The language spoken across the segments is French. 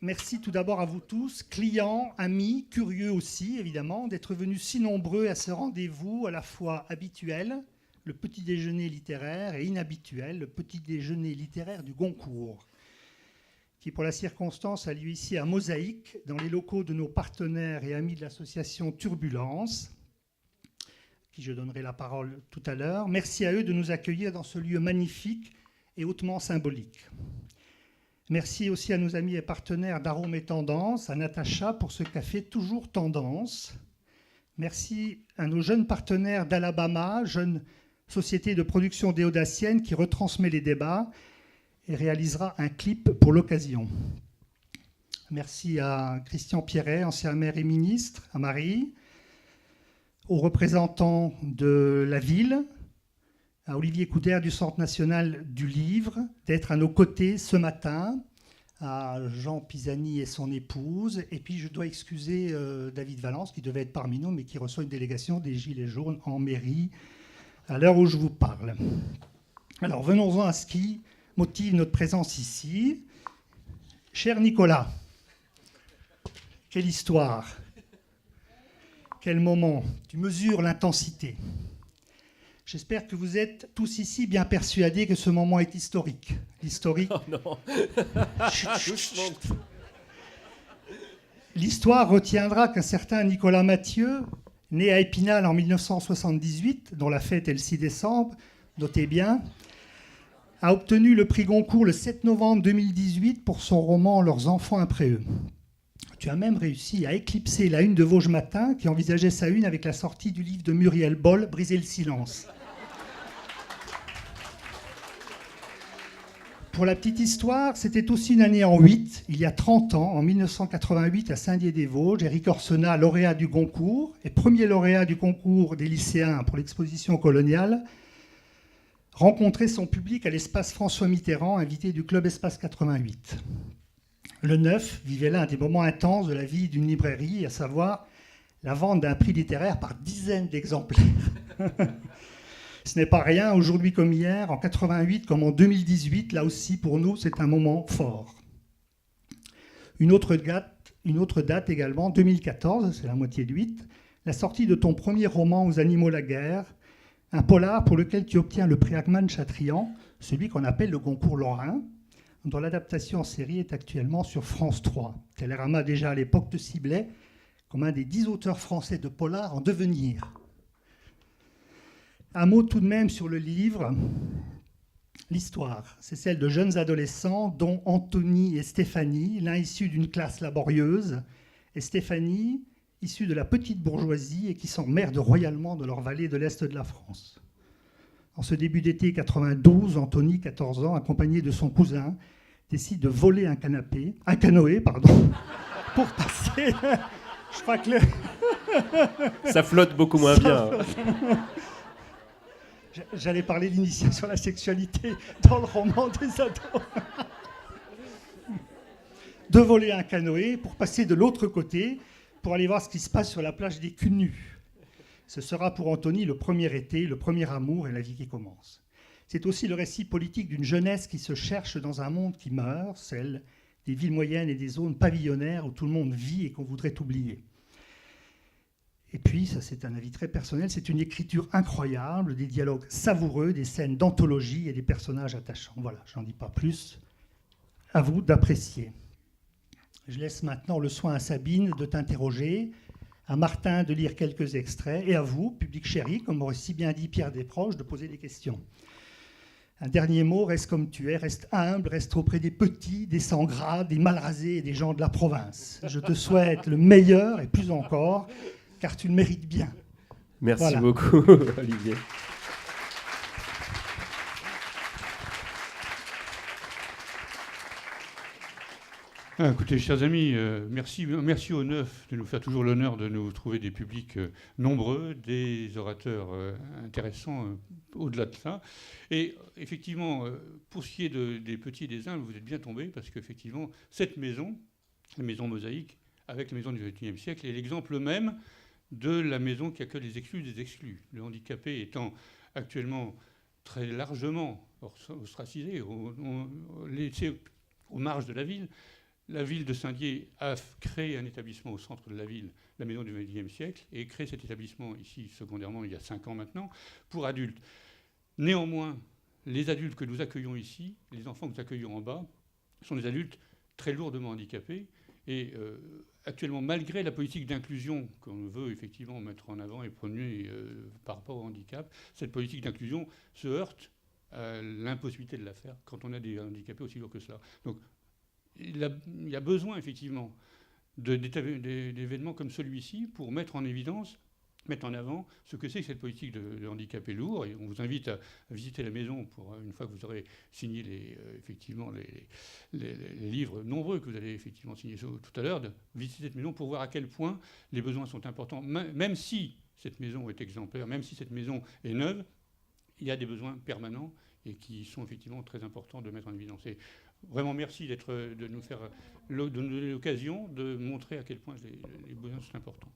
Merci tout d'abord à vous tous, clients, amis, curieux aussi, évidemment, d'être venus si nombreux à ce rendez-vous à la fois habituel, le petit déjeuner littéraire, et inhabituel, le petit déjeuner littéraire du Goncourt, qui, pour la circonstance, a lieu ici à Mosaïque, dans les locaux de nos partenaires et amis de l'association Turbulence, qui je donnerai la parole tout à l'heure. Merci à eux de nous accueillir dans ce lieu magnifique et hautement symbolique. Merci aussi à nos amis et partenaires d'Arômes et Tendance, à Natacha pour ce café toujours tendance. Merci à nos jeunes partenaires d'Alabama, jeune société de production déodacienne qui retransmet les débats et réalisera un clip pour l'occasion. Merci à Christian Pierret, ancien maire et ministre, à Marie, aux représentants de la ville, à Olivier Coudert du Centre national du livre, d'être à nos côtés ce matin, à Jean Pisani et son épouse. Et puis je dois excuser David Valence, qui devait être parmi nous, mais qui reçoit une délégation des Gilets jaunes en mairie à l'heure où je vous parle. Alors venons-en à ce qui motive notre présence ici. Cher Nicolas, quelle histoire, quel moment, tu mesures l'intensité. J'espère que vous êtes tous ici bien persuadés que ce moment est historique. L'historique. Oh non. L'histoire retiendra qu'un certain Nicolas Mathieu, né à Épinal en 1978, dont la fête est le 6 décembre, notez bien, a obtenu le prix Goncourt le 7 novembre 2018 pour son roman Leurs enfants après eux. Tu as même réussi à éclipser la une de Vosges Matin, qui envisageait sa une avec la sortie du livre de Muriel Boll, Briser le silence. Pour la petite histoire, c'était aussi une année en 8, il y a 30 ans, en 1988, à Saint-Dié-des-Vosges, Éric Orsena, lauréat du Goncourt, et premier lauréat du concours des lycéens pour l'exposition coloniale, rencontrait son public à l'espace François Mitterrand, invité du Club Espace 88. Le 9 vivait là un des moments intenses de la vie d'une librairie, à savoir la vente d'un prix littéraire par dizaines d'exemplaires. Ce n'est pas rien, aujourd'hui comme hier, en 88 comme en 2018, là aussi pour nous c'est un moment fort. Une autre date également, 2014, c'est la moitié de 8, la sortie de ton premier roman Aux animaux la guerre, un polar pour lequel tu obtiens le prix Achmann-Chatrian, celui qu'on appelle le Goncourt lorrain, dont l'adaptation en série est actuellement sur France 3. Télérama, déjà à l'époque, te ciblait comme un des 10 auteurs français de polar en devenir. Un mot tout de même sur le livre. L'histoire, c'est celle de jeunes adolescents, dont Anthony et Stéphanie, l'un issu d'une classe laborieuse, et Stéphanie, issue de la petite bourgeoisie et qui s'emmerde royalement de leur vallée de l'Est de la France. En ce début d'été 92, Anthony, 14 ans, accompagné de son cousin, décide de voler un canoë, pour passer. Je crois que Ça flotte beaucoup moins bien. J'allais parler d'initiation à la sexualité dans le roman des ados. De voler un canoë pour passer de l'autre côté, pour aller voir ce qui se passe sur la plage des Cunus. Ce sera pour Anthony le premier été, le premier amour et la vie qui commence. C'est aussi le récit politique d'une jeunesse qui se cherche dans un monde qui meurt, celle des villes moyennes et des zones pavillonnaires où tout le monde vit et qu'on voudrait oublier. Et puis, ça c'est un avis très personnel, c'est une écriture incroyable, des dialogues savoureux, des scènes d'anthologie et des personnages attachants. Voilà, j'en dis pas plus. À vous d'apprécier. Je laisse maintenant le soin à Sabine de t'interroger, à Martin de lire quelques extraits, et à vous, public chéri, comme aurait si bien dit Pierre Desproges, de poser des questions. Un dernier mot, reste comme tu es, reste humble, reste auprès des petits, des sans gras, des mal rasés et des gens de la province. Je te souhaite le meilleur et plus encore, car tu le mérites bien. Merci beaucoup, Olivier. Écoutez, chers amis, merci au Neuf de nous faire toujours l'honneur de nous trouver des publics nombreux, des orateurs intéressants au-delà de ça. Et effectivement, pour ce qui est des petits et des humbles, vous êtes bien tombés parce qu'effectivement, cette maison, la maison Mosaïque, avec la maison du XXIe siècle, est l'exemple même de la maison qui accueille les exclus des exclus. Le handicapé étant actuellement très largement ostracisé, laissé aux marges de la ville. la ville de Saint-Dié a créé un établissement au centre de la ville, la Maison du XXe siècle, et créé cet établissement ici, secondairement, il y a 5 ans maintenant, pour adultes. Néanmoins, les adultes que nous accueillons ici, les enfants que nous accueillons en bas, sont des adultes très lourdement handicapés. Et actuellement, malgré la politique d'inclusion qu'on veut effectivement mettre en avant et prôner par rapport au handicap, cette politique d'inclusion se heurte à l'impossibilité de la faire quand on a des handicapés aussi lourds que cela. Donc, il y a besoin effectivement d'événements comme celui-ci pour mettre en évidence, mettre en avant ce que c'est que cette politique de handicapé lourd. Et on vous invite à visiter la maison pour une fois que vous aurez signé effectivement les livres nombreux que vous allez effectivement signer tout à l'heure, de visiter cette maison pour voir à quel point les besoins sont importants. Même si cette maison est exemplaire, même si cette maison est neuve, il y a des besoins permanents et qui sont effectivement très importants de mettre en évidence. Et vraiment merci de nous faire donner l'occasion de montrer à quel point les besoins sont importants.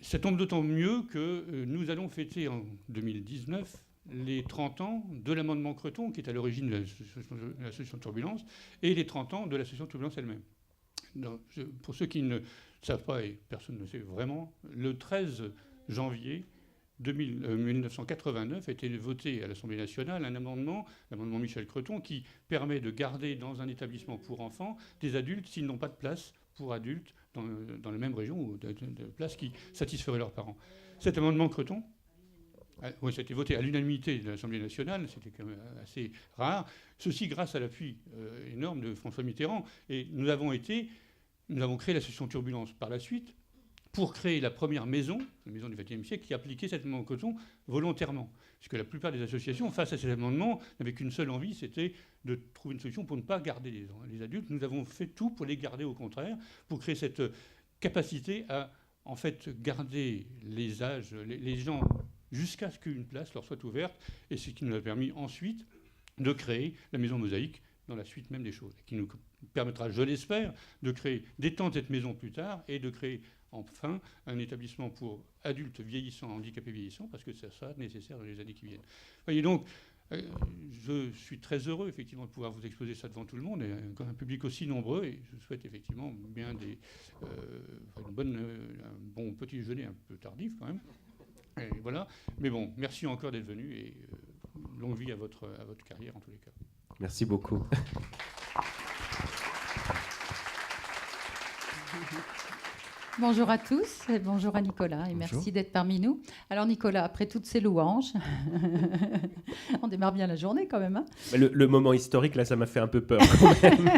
Ça tombe d'autant mieux que nous allons fêter en 2019 les 30 ans de l'amendement Creton, qui est à l'origine de l'association Turbulence, et les 30 ans de l'association Turbulence elle-même. Donc, pour ceux qui ne savent pas, et personne ne sait vraiment, le 13 janvier 1989 a été voté à l'Assemblée nationale un amendement, l'amendement Michel Creton, qui permet de garder dans un établissement pour enfants des adultes s'ils n'ont pas de place pour adultes dans la même région ou de places qui satisferaient leurs parents. Cet amendement Creton, oui, ça a été voté à l'unanimité de l'Assemblée nationale, c'était quand même assez rare. Ceci grâce à l'appui énorme de François Mitterrand. Et nous avons créé l'association Turbulence par la suite pour créer la première maison, la maison du XXe siècle, qui appliquait cet amendement Creton volontairement. Parce que la plupart des associations, face à cet amendement, n'avaient qu'une seule envie, c'était de trouver une solution pour ne pas garder les adultes. Nous avons fait tout pour les garder, au contraire, pour créer cette capacité à, en fait, garder les âges, les gens, jusqu'à ce qu'une place leur soit ouverte. Et ce qui nous a permis ensuite de créer la maison Mosaïque dans la suite même des choses. Et qui nous permettra, je l'espère, d'étendre cette maison plus tard et de créer enfin un établissement pour adultes vieillissants, handicapés vieillissants, parce que ça sera nécessaire dans les années qui viennent. Voyez donc, je suis très heureux effectivement de pouvoir vous exposer ça devant tout le monde et un public aussi nombreux, et je souhaite effectivement bien un bon petit déjeuner un peu tardif quand même. Et voilà. Mais bon, merci encore d'être venu et longue vie à votre carrière en tous les cas. Merci beaucoup. Bonjour à tous et bonjour à Nicolas et bonjour. Merci d'être parmi nous. Alors Nicolas, après toutes ces louanges, on démarre bien la journée quand même. Hein, le moment historique, là, ça m'a fait un peu peur quand même.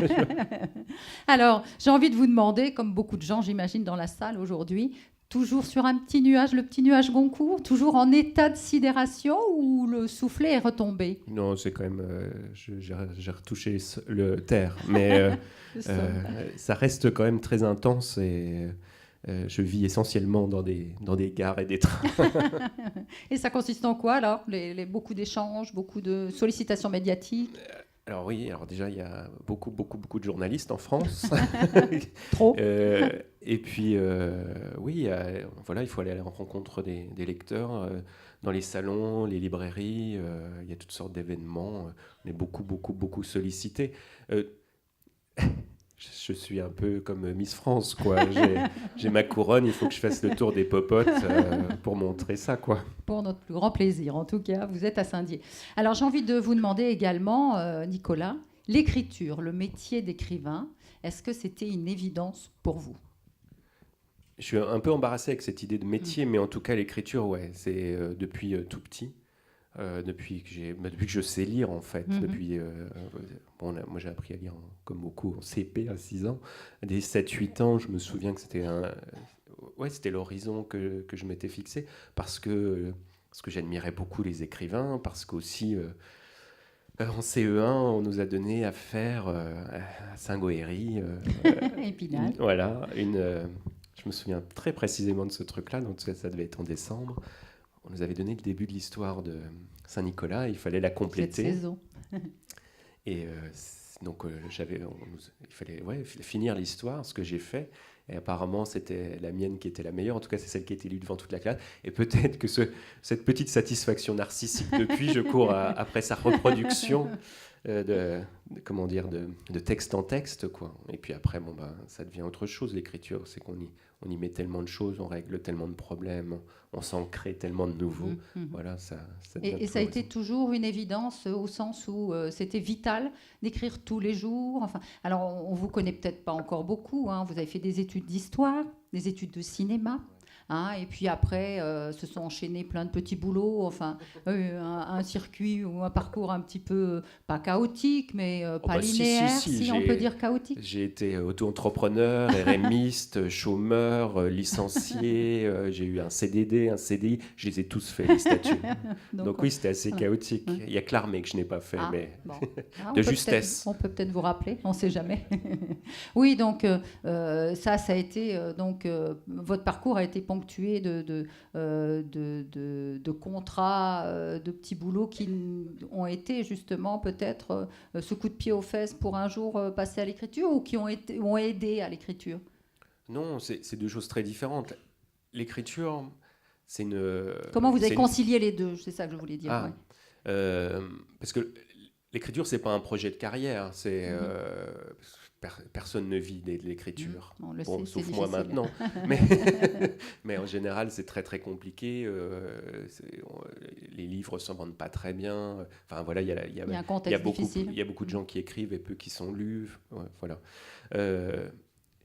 Alors, j'ai envie de vous demander, comme beaucoup de gens j'imagine dans la salle aujourd'hui, toujours sur un petit nuage, le petit nuage Goncourt, toujours en état de sidération ou le soufflet est retombé? Non, c'est quand même... j'ai retouché le terre, mais ça reste quand même très intense et... je vis essentiellement dans des gares et des trains. Et ça consiste en quoi alors? Beaucoup d'échanges, beaucoup de sollicitations médiatiques? Alors oui, déjà il y a beaucoup de journalistes en France. Trop. Et puis oui, voilà, il faut aller à la rencontre des lecteurs dans les salons, les librairies. Il y a toutes sortes d'événements. On est beaucoup sollicités. Je suis un peu comme Miss France, quoi. J'ai ma couronne, il faut que je fasse le tour des popotes pour montrer ça, quoi. Pour notre plus grand plaisir, en tout cas, vous êtes à Saint-Dié. Alors j'ai envie de vous demander également, Nicolas, l'écriture, le métier d'écrivain, est-ce que c'était une évidence pour vous? Je suis un peu embarrassé avec cette idée de métier, mais en tout cas l'écriture, ouais, c'est depuis tout petit. Depuis que je sais lire, en fait. Moi, j'ai appris à lire, comme beaucoup, en CP à 6 ans. Dès 7-8 ans, je me souviens que c'était l'horizon que je m'étais fixé, parce que j'admirais beaucoup les écrivains, parce qu'aussi, en CE1, on nous a donné à faire à Saint-Goëry. Épinal. Je me souviens très précisément de ce truc-là, donc ça devait être en décembre. On nous avait donné le début de l'histoire de Saint-Nicolas, il fallait la compléter. Cette saison. Et donc il fallait finir l'histoire, ce que j'ai fait. Et apparemment, c'était la mienne qui était la meilleure. En tout cas, c'est celle qui a été lue devant toute la classe. Et peut-être que cette petite satisfaction narcissique, depuis, je cours après sa reproduction. comment dire, de texte en texte, quoi. Et puis après, bon, bah, ça devient autre chose, l'écriture. C'est on y met tellement de choses, on règle tellement de problèmes, on s'en crée tellement de nouveaux. Voilà, ça devient Et ça a été toujours une évidence au sens où c'était vital d'écrire tous les jours. Enfin, alors, on vous connaît peut-être pas encore beaucoup. Hein. Vous avez fait des études d'histoire, des études de cinéma. Hein, et puis après, se sont enchaînés plein de petits boulots, enfin, un circuit ou un parcours un petit peu, pas chaotique, mais pas linéaire, si on peut dire chaotique. J'ai été auto-entrepreneur, RMiste, chômeur, licencié, j'ai eu un CDD, un CDI, je les ai tous faits, les statuts. Donc oui, c'était assez chaotique. Il n'y a que l'armée que je n'ai pas fait, mais bon. de justesse. On peut peut-être vous rappeler, on ne sait jamais. Oui, donc ça a été, votre parcours a été ponctué de contrats, de petits boulots qui ont été justement peut-être ce coup de pied aux fesses pour un jour passer à l'écriture ou qui ont aidé à l'écriture? Non, c'est deux choses très différentes. L'écriture, c'est une... Comment vous avez concilié les deux? C'est ça que je voulais dire. Parce que l'écriture, c'est pas un projet de carrière. C'est... personne ne vit de l'écriture, sauf moi maintenant. mais en général, c'est très très compliqué. Les livres ne s'en vendent pas très bien. Enfin voilà, il y a beaucoup de gens qui écrivent et peu qui sont lus. Voilà.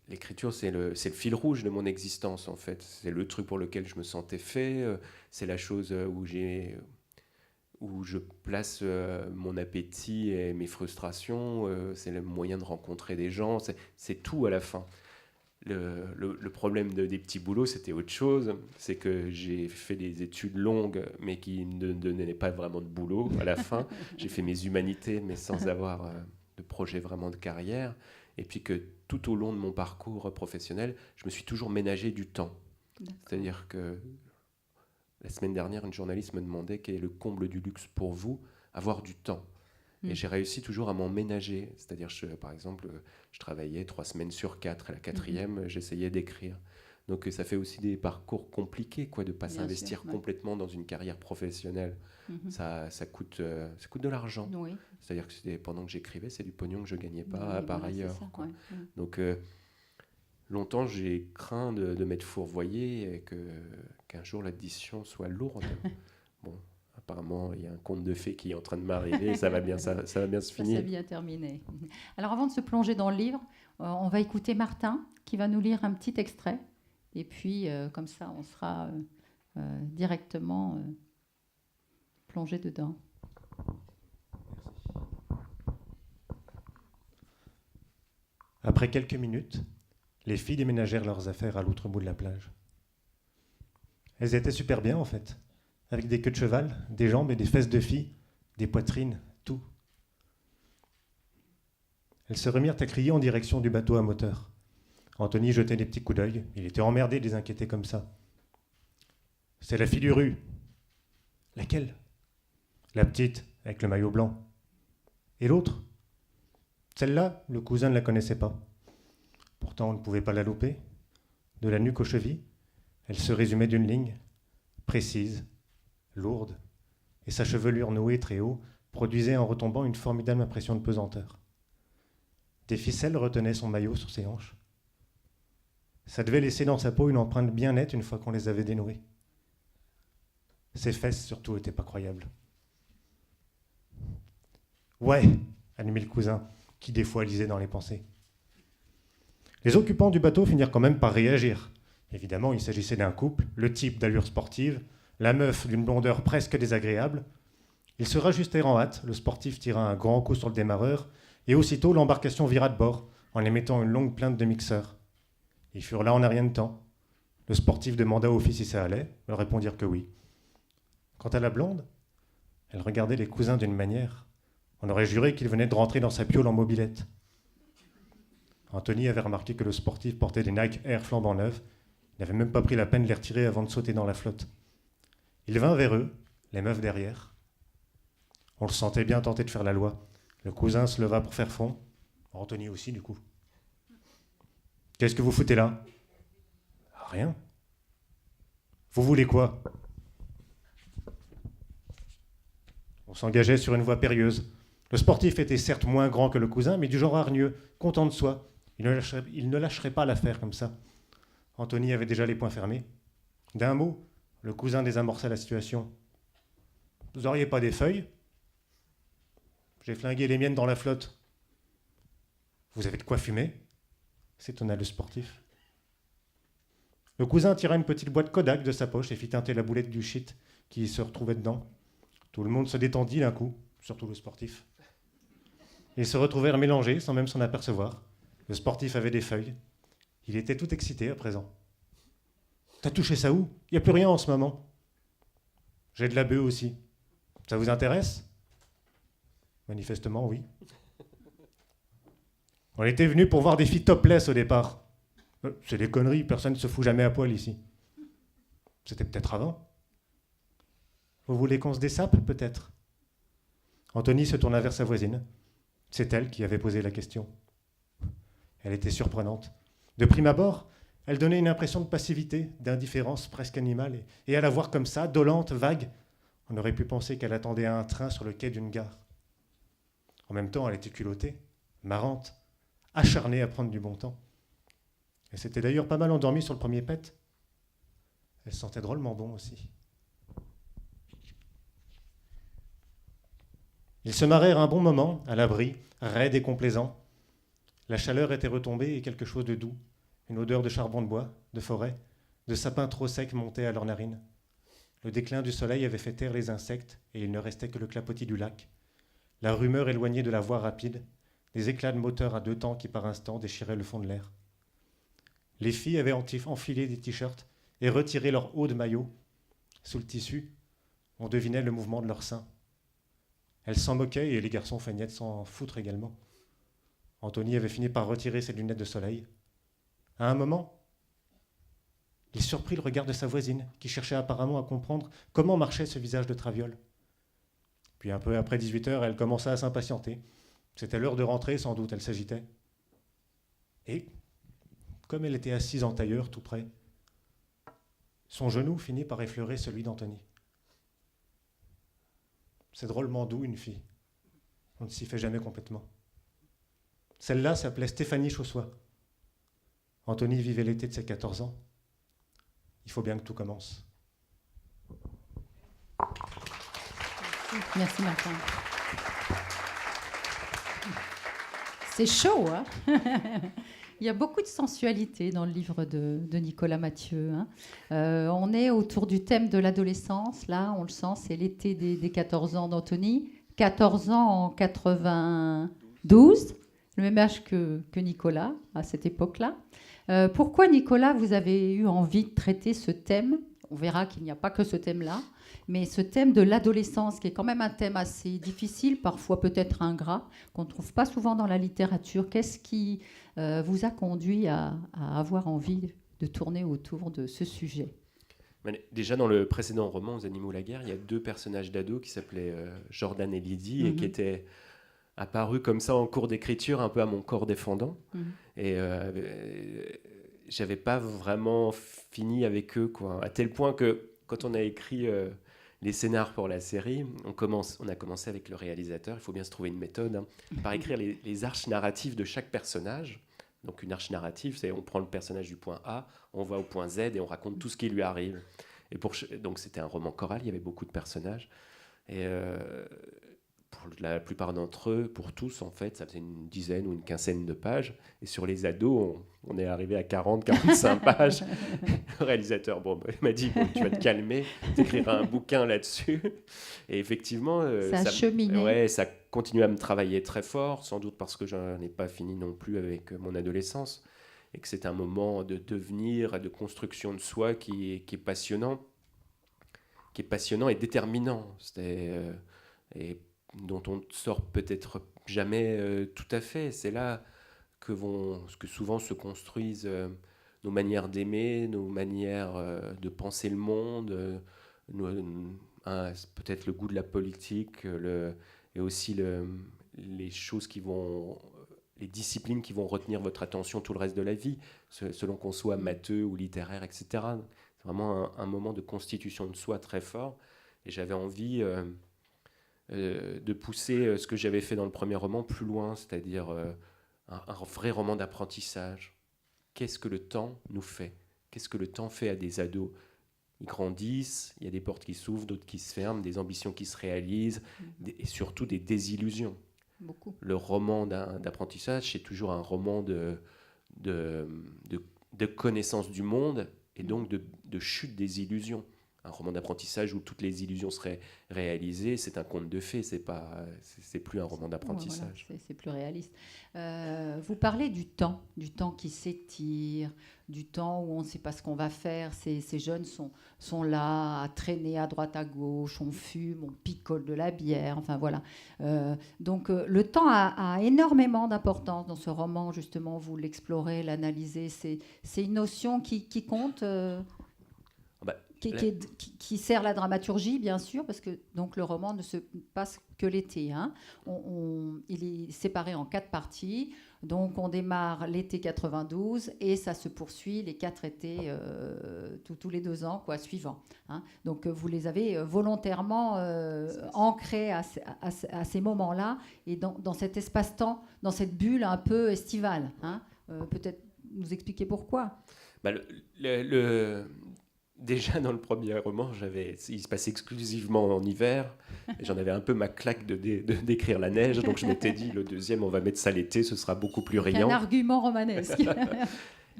L'écriture, c'est le fil rouge de mon existence en fait. C'est le truc pour lequel je me sentais fait. C'est la chose où je place mon appétit et mes frustrations, c'est le moyen de rencontrer des gens, c'est tout à la fin. Le problème des petits boulots, c'était autre chose, c'est que j'ai fait des études longues, mais qui ne donnaient pas vraiment de boulot à la fin. J'ai fait mes humanités, mais sans avoir de projet vraiment de carrière, et puis que tout au long de mon parcours professionnel, je me suis toujours ménagé du temps. C'est-à-dire que la semaine dernière, une journaliste me demandait quel est le comble du luxe pour vous, avoir du temps. Et j'ai réussi toujours à m'en ménager. C'est-à-dire, par exemple, je travaillais 3 semaines sur 4. À la 4e, j'essayais d'écrire. Donc ça fait aussi des parcours compliqués, quoi, de ne pas s'investir complètement dans une carrière professionnelle. Ça coûte de l'argent. Oui. C'est-à-dire que pendant que j'écrivais, c'est du pognon que je ne gagnais pas par ailleurs. Donc longtemps, j'ai craint de m'être fourvoyé et qu'un jour l'édition soit lourde. Bon, apparemment, il y a un conte de fées qui est en train de m'arriver et ça va bien se finir. Ça va bien terminer. Alors avant de se plonger dans le livre, on va écouter Martin qui va nous lire un petit extrait. Et puis, comme ça, on sera directement plongé dedans. Après quelques minutes, les filles déménagèrent leurs affaires à l'autre bout de la plage. Elles étaient super bien, en fait, avec des queues de cheval, des jambes et des fesses de filles, des poitrines, tout. Elles se remirent à crier en direction du bateau à moteur. Anthony jetait des petits coups d'œil. Il était emmerdé de les inquiéter comme ça. « C'est la fille du rue. »« Laquelle ?»« La petite, avec le maillot blanc. »« Et l'autre ?»« Celle-là, le cousin ne la connaissait pas. Pourtant, on ne pouvait pas la louper. De la nuque aux chevilles, elle se résumait d'une ligne, précise, lourde, et sa chevelure nouée très haut produisait en retombant une formidable impression de pesanteur. Des ficelles retenaient son maillot sur ses hanches. Ça devait laisser dans sa peau une empreinte bien nette une fois qu'on les avait dénouées. Ses fesses, surtout, n'étaient pas croyables. « Ouais !» admit le cousin, qui des fois lisait dans les pensées. Les occupants du bateau finirent quand même par réagir. Évidemment, il s'agissait d'un couple, le type d'allure sportive, la meuf d'une blondeur presque désagréable. Ils se rajustèrent en hâte, le sportif tira un grand coup sur le démarreur, et aussitôt l'embarcation vira de bord, en émettant une longue plainte de mixeur. Ils furent là en un rien de temps. Le sportif demanda aux filles si ça allait, elles répondirent que oui. Quant à la blonde, elle regardait les cousins d'une manière. On aurait juré qu'il venait de rentrer dans sa piole en mobilette. Anthony avait remarqué que le sportif portait des Nike Air flambant neufs. Il n'avait même pas pris la peine de les retirer avant de sauter dans la flotte. Il vint vers eux, les meufs derrière. On le sentait bien tenté de faire la loi. Le cousin se leva pour faire front. Anthony aussi, du coup. « Qu'est-ce que vous foutez là ?»« Rien. »« Vous voulez quoi ?» On s'engageait sur une voie périlleuse. Le sportif était certes moins grand que le cousin, mais du genre hargneux, content de soi. Il ne lâcherait pas l'affaire comme ça. Anthony avait déjà les poings fermés. D'un mot, le cousin désamorça la situation. « Vous auriez pas des feuilles ? J'ai flingué les miennes dans la flotte. »« Vous avez de quoi fumer ?» s'étonna le sportif. Le cousin tira une petite boîte Kodak de sa poche et fit teinter la boulette du shit qui se retrouvait dedans. Tout le monde se détendit d'un coup, surtout le sportif. Ils se retrouvèrent mélangés sans même s'en apercevoir. Le sportif avait des feuilles. Il était tout excité à présent. « T'as touché ça où ? Il n'y a plus rien en ce moment. »« J'ai de la bœuf aussi. Ça vous intéresse ? » Manifestement, oui. On était venus pour voir des filles topless au départ. C'est des conneries, personne ne se fout jamais à poil ici. C'était peut-être avant. Vous voulez qu'on se dessape, peut-être ? Anthony se tourna vers sa voisine. C'est elle qui avait posé la question. Elle était surprenante. De prime abord, elle donnait une impression de passivité, d'indifférence presque animale, et à la voir comme ça, dolente, vague, on aurait pu penser qu'elle attendait un train sur le quai d'une gare. En même temps, elle était culottée, marrante, acharnée à prendre du bon temps. Elle s'était d'ailleurs pas mal endormie sur le premier pet. Elle sentait drôlement bon aussi. Ils se marrèrent un bon moment, à l'abri, raides et complaisants. La chaleur était retombée et quelque chose de doux. Une odeur de charbon de bois, de forêt, de sapins trop secs montait à leurs narines. Le déclin du soleil avait fait taire les insectes et il ne restait que le clapotis du lac. La rumeur éloignée de la voie rapide, des éclats de moteur à 2 temps qui par instant déchiraient le fond de l'air. Les filles avaient enfilé des t-shirts et retiré leur haut de maillot. Sous le tissu, on devinait le mouvement de leurs seins. Elles s'en moquaient et les garçons feignaient de s'en foutre également. Anthony avait fini par retirer ses lunettes de soleil. À un moment, il surprit le regard de sa voisine, qui cherchait apparemment à comprendre comment marchait ce visage de traviole. Puis un peu après 18h, elle commença à s'impatienter. C'était l'heure de rentrer, sans doute, elle s'agitait. Et, comme elle était assise en tailleur, tout près, son genou finit par effleurer celui d'Anthony. C'est drôlement doux, une fille. On ne s'y fait jamais complètement. Celle-là s'appelait Stéphanie Chaussois. Anthony vivait l'été de ses 14 ans. Il faut bien que tout commence. Merci Martin. C'est chaud, hein. Il y a beaucoup de sensualité dans le livre de Nicolas Mathieu. Hein. On est autour du thème de l'adolescence. Là, on le sent, c'est l'été des 14 ans d'Anthony. 14 ans en 92, le même âge que Nicolas à cette époque-là. Pourquoi, Nicolas, vous avez eu envie de traiter ce thème ? On verra qu'il n'y a pas que ce thème-là, mais ce thème de l'adolescence, qui est quand même un thème assez difficile, parfois peut-être ingrat, qu'on ne trouve pas souvent dans la littérature. Qu'est-ce qui vous a conduit à avoir envie de tourner autour de ce sujet ? Déjà, dans le précédent roman, Aux animaux la guerre, il y a 2 personnages d'ados qui s'appelaient Jordan et Lydie, et qui étaient apparus comme ça en cours d'écriture, un peu à mon corps défendant. Et j'avais pas vraiment fini avec eux, quoi. À tel point que quand on a écrit les scénars pour la série, on a commencé avec le réalisateur. Il faut bien se trouver une méthode, par écrire les arches narratives de chaque personnage. Donc une arche narrative, c'est on prend le personnage du point A, on va au point Z et on raconte tout ce qui lui arrive. Et donc c'était un roman choral, il y avait beaucoup de personnages. Et pour la plupart d'entre eux, pour tous en fait, ça faisait une dizaine ou une quinzaine de pages. Et sur les ados, on est arrivé à 40-45 pages. Le réalisateur il m'a dit, tu vas te calmer, t'écriras un bouquin là-dessus. Et effectivement, ça a cheminé. Ouais, ça continue à me travailler très fort, sans doute parce que je n'ai pas fini non plus avec mon adolescence. Et que c'est un moment de devenir et de construction de soi qui est passionnant. Qui est passionnant et déterminant. Et dont on ne sort peut-être jamais tout à fait. C'est là que souvent se construisent nos manières d'aimer, nos manières de penser le monde, peut-être le goût de la politique, et aussi les choses les disciplines qui vont retenir votre attention tout le reste de la vie, selon qu'on soit matheux ou littéraire, etc. C'est vraiment un moment de constitution de soi très fort. Et j'avais envie de pousser ce que j'avais fait dans le premier roman plus loin, c'est-à-dire un vrai roman d'apprentissage. Qu'est-ce que le temps nous fait ? Qu'est-ce que le temps fait à des ados ? Ils grandissent, il y a des portes qui s'ouvrent, d'autres qui se ferment, des ambitions qui se réalisent, et surtout des désillusions. Beaucoup. Le roman d'apprentissage, c'est toujours un roman de connaissance du monde et donc de chute des illusions. Un roman d'apprentissage où toutes les illusions seraient réalisées, c'est un conte de fées, c'est plus un roman d'apprentissage. Voilà, c'est plus réaliste. Vous parlez du temps qui s'étire, du temps où on ne sait pas ce qu'on va faire. Ces jeunes sont là à traîner à droite à gauche, on fume, on picole de la bière, enfin voilà. Donc le temps a énormément d'importance dans ce roman, justement, vous l'explorez, l'analysez. C'est une notion qui compte qui sert la dramaturgie, bien sûr, parce que donc, le roman ne se passe que l'été. Hein. Il est séparé en 4 parties. Donc, on démarre l'été 92 et ça se poursuit les 4 étés, tous les 2 ans suivants. Hein. Donc, vous les avez volontairement ancrés à ces moments-là et dans cet espace-temps, dans cette bulle un peu estivale. Hein. Peut-être nous expliquer pourquoi. Déjà dans le premier roman, il se passait exclusivement en hiver. Et j'en avais un peu ma claque de décrire la neige. Donc je m'étais dit, le deuxième, on va mettre ça l'été, ce sera beaucoup plus riant. Un argument romanesque.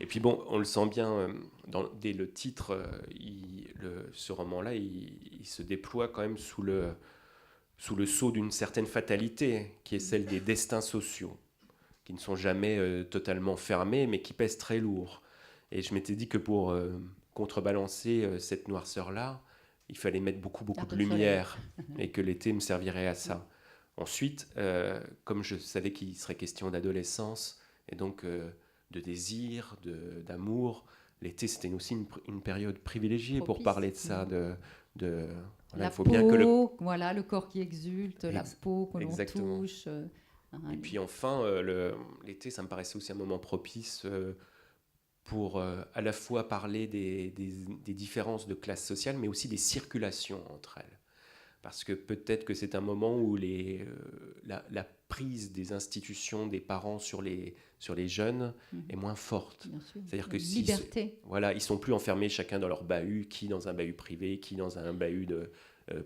Et puis bon, on le sent bien, dès le titre, ce roman-là, il se déploie quand même sous le sceau d'une certaine fatalité, qui est celle des destins sociaux, qui ne sont jamais totalement fermés, mais qui pèsent très lourd. Et je m'étais dit que pour contrebalancer cette noirceur-là, il fallait mettre beaucoup de lumière et que l'été me servirait à ça. Ensuite, comme je savais qu'il serait question d'adolescence et donc de désir, d'amour, l'été c'était aussi une période privilégiée pour parler de ça. La peau, le corps qui exulte, la peau que l'on touche. Et puis enfin, l'été, ça me paraissait aussi un moment propice pour à la fois parler des différences de classe sociale, mais aussi des circulations entre elles. Parce que peut-être que c'est un moment où la prise des institutions, des parents sur les jeunes est moins forte. C'est-à-dire que liberté. Ils sont plus enfermés chacun dans leur bahut, qui dans un bahut privé, qui dans un bahut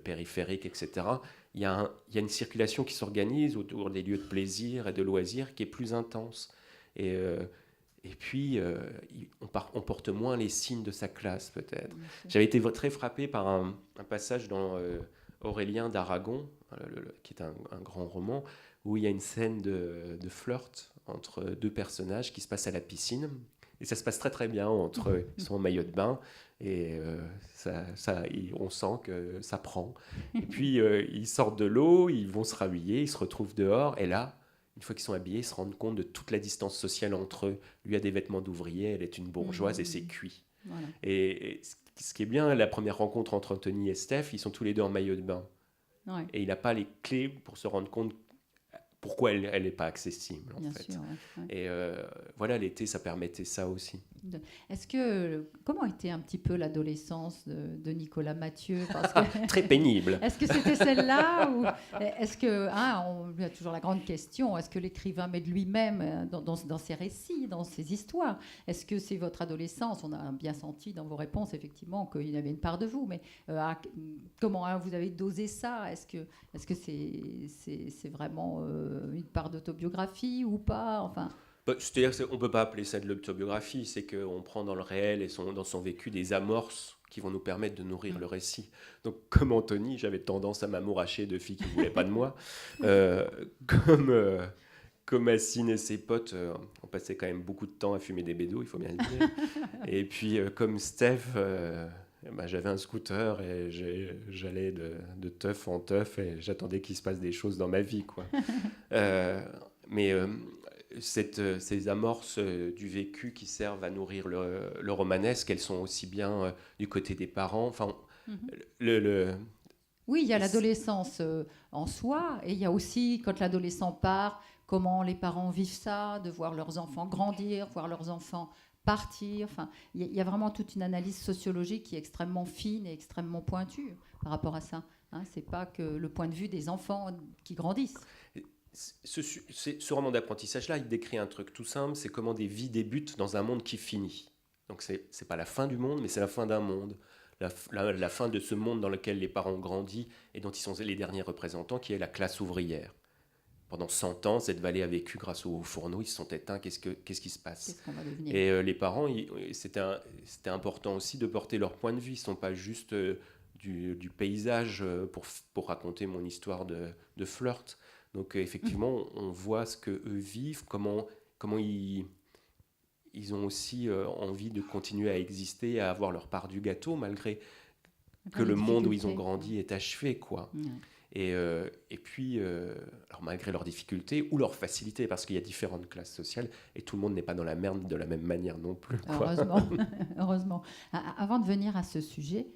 périphérique, etc. Il y a une circulation qui s'organise autour des lieux de plaisir et de loisirs qui est plus intense. Et puis, on porte moins les signes de sa classe, peut-être. J'avais été très frappé par un passage dans Aurélien d'Aragon, qui est un grand roman, où il y a une scène de flirt entre 2 personnages qui se passe à la piscine. Et ça se passe très très bien entre eux. Ils sont en maillot de bain et on sent que ça prend. Et puis, ils sortent de l'eau, ils vont se rhabiller, ils se retrouvent dehors. Et là, une fois qu'ils sont habillés, ils se rendent compte de toute la distance sociale entre eux. Lui a des vêtements d'ouvrier, elle est une bourgeoise et c'est cuit. Voilà. Et ce qui est bien, la première rencontre entre Anthony et Steph, ils sont tous les deux en maillot de bain. Ouais. Et il n'a pas les clés pour se rendre compte pourquoi elle n'est pas accessible. En fait. Sûr, ouais. Et voilà, l'été, ça permettait ça aussi. Comment était un petit peu l'adolescence de Nicolas Mathieu Très pénible. Est-ce que c'était celle-là ou est-ce que, il y a toujours la grande question, est-ce que l'écrivain met de lui-même dans ses récits, dans ses histoires? Est-ce que c'est votre adolescence? On a bien senti dans vos réponses, effectivement, qu'il y avait une part de vous, mais comment vous avez dosé ça? Est-ce que c'est vraiment une part d'autobiographie ou pas? Enfin... C'est-à-dire qu'on ne peut pas appeler ça de l'autobiographie, c'est qu'on prend dans le réel et dans son vécu des amorces qui vont nous permettre de nourrir le récit. Donc comme Anthony, j'avais tendance à m'amouracher de filles qui ne voulaient pas de moi. Comme Assine et ses potes, on passait quand même beaucoup de temps à fumer des bédos, il faut bien le dire. Et puis comme Steph, j'avais un scooter et j'allais de teuf en teuf et j'attendais qu'il se passe des choses dans ma vie, quoi. Ces amorces du vécu qui servent à nourrir le romanesque, elles sont aussi bien du côté des parents. Enfin, Oui, il y a l'adolescence en soi, et il y a aussi, quand l'adolescent part, comment les parents vivent ça, de voir leurs enfants grandir, voir leurs enfants partir. Enfin, il y a vraiment toute une analyse sociologique qui est extrêmement fine et extrêmement pointue par rapport à ça. Hein, c'est pas que le point de vue des enfants qui grandissent. Ce roman d'apprentissage-là, il décrit un truc tout simple, c'est comment des vies débutent dans un monde qui finit. Donc c'est pas la fin du monde, mais c'est la fin d'un monde. La fin de ce monde dans lequel les parents ont grandi et dont ils sont les derniers représentants, qui est la classe ouvrière. Pendant 100 ans, cette vallée a vécu grâce aux fourneaux, ils se sont éteints, qu'est-ce qui se passe? Qu'est-ce qu'on va devenir? Et les parents, c'était important aussi de porter leur point de vue. Ils ne sont pas juste du paysage pour raconter mon histoire de flirt. Donc effectivement, on voit ce qu'eux vivent, comment ils ont aussi envie de continuer à exister, à avoir leur part du gâteau, malgré que le monde où ils ont grandi est achevé, quoi. Ouais. Et puis, alors malgré leurs difficultés ou leurs facilités, parce qu'il y a différentes classes sociales et tout le monde n'est pas dans la merde de la même manière non plus, quoi. Heureusement. Heureusement. Avant de venir à ce sujet,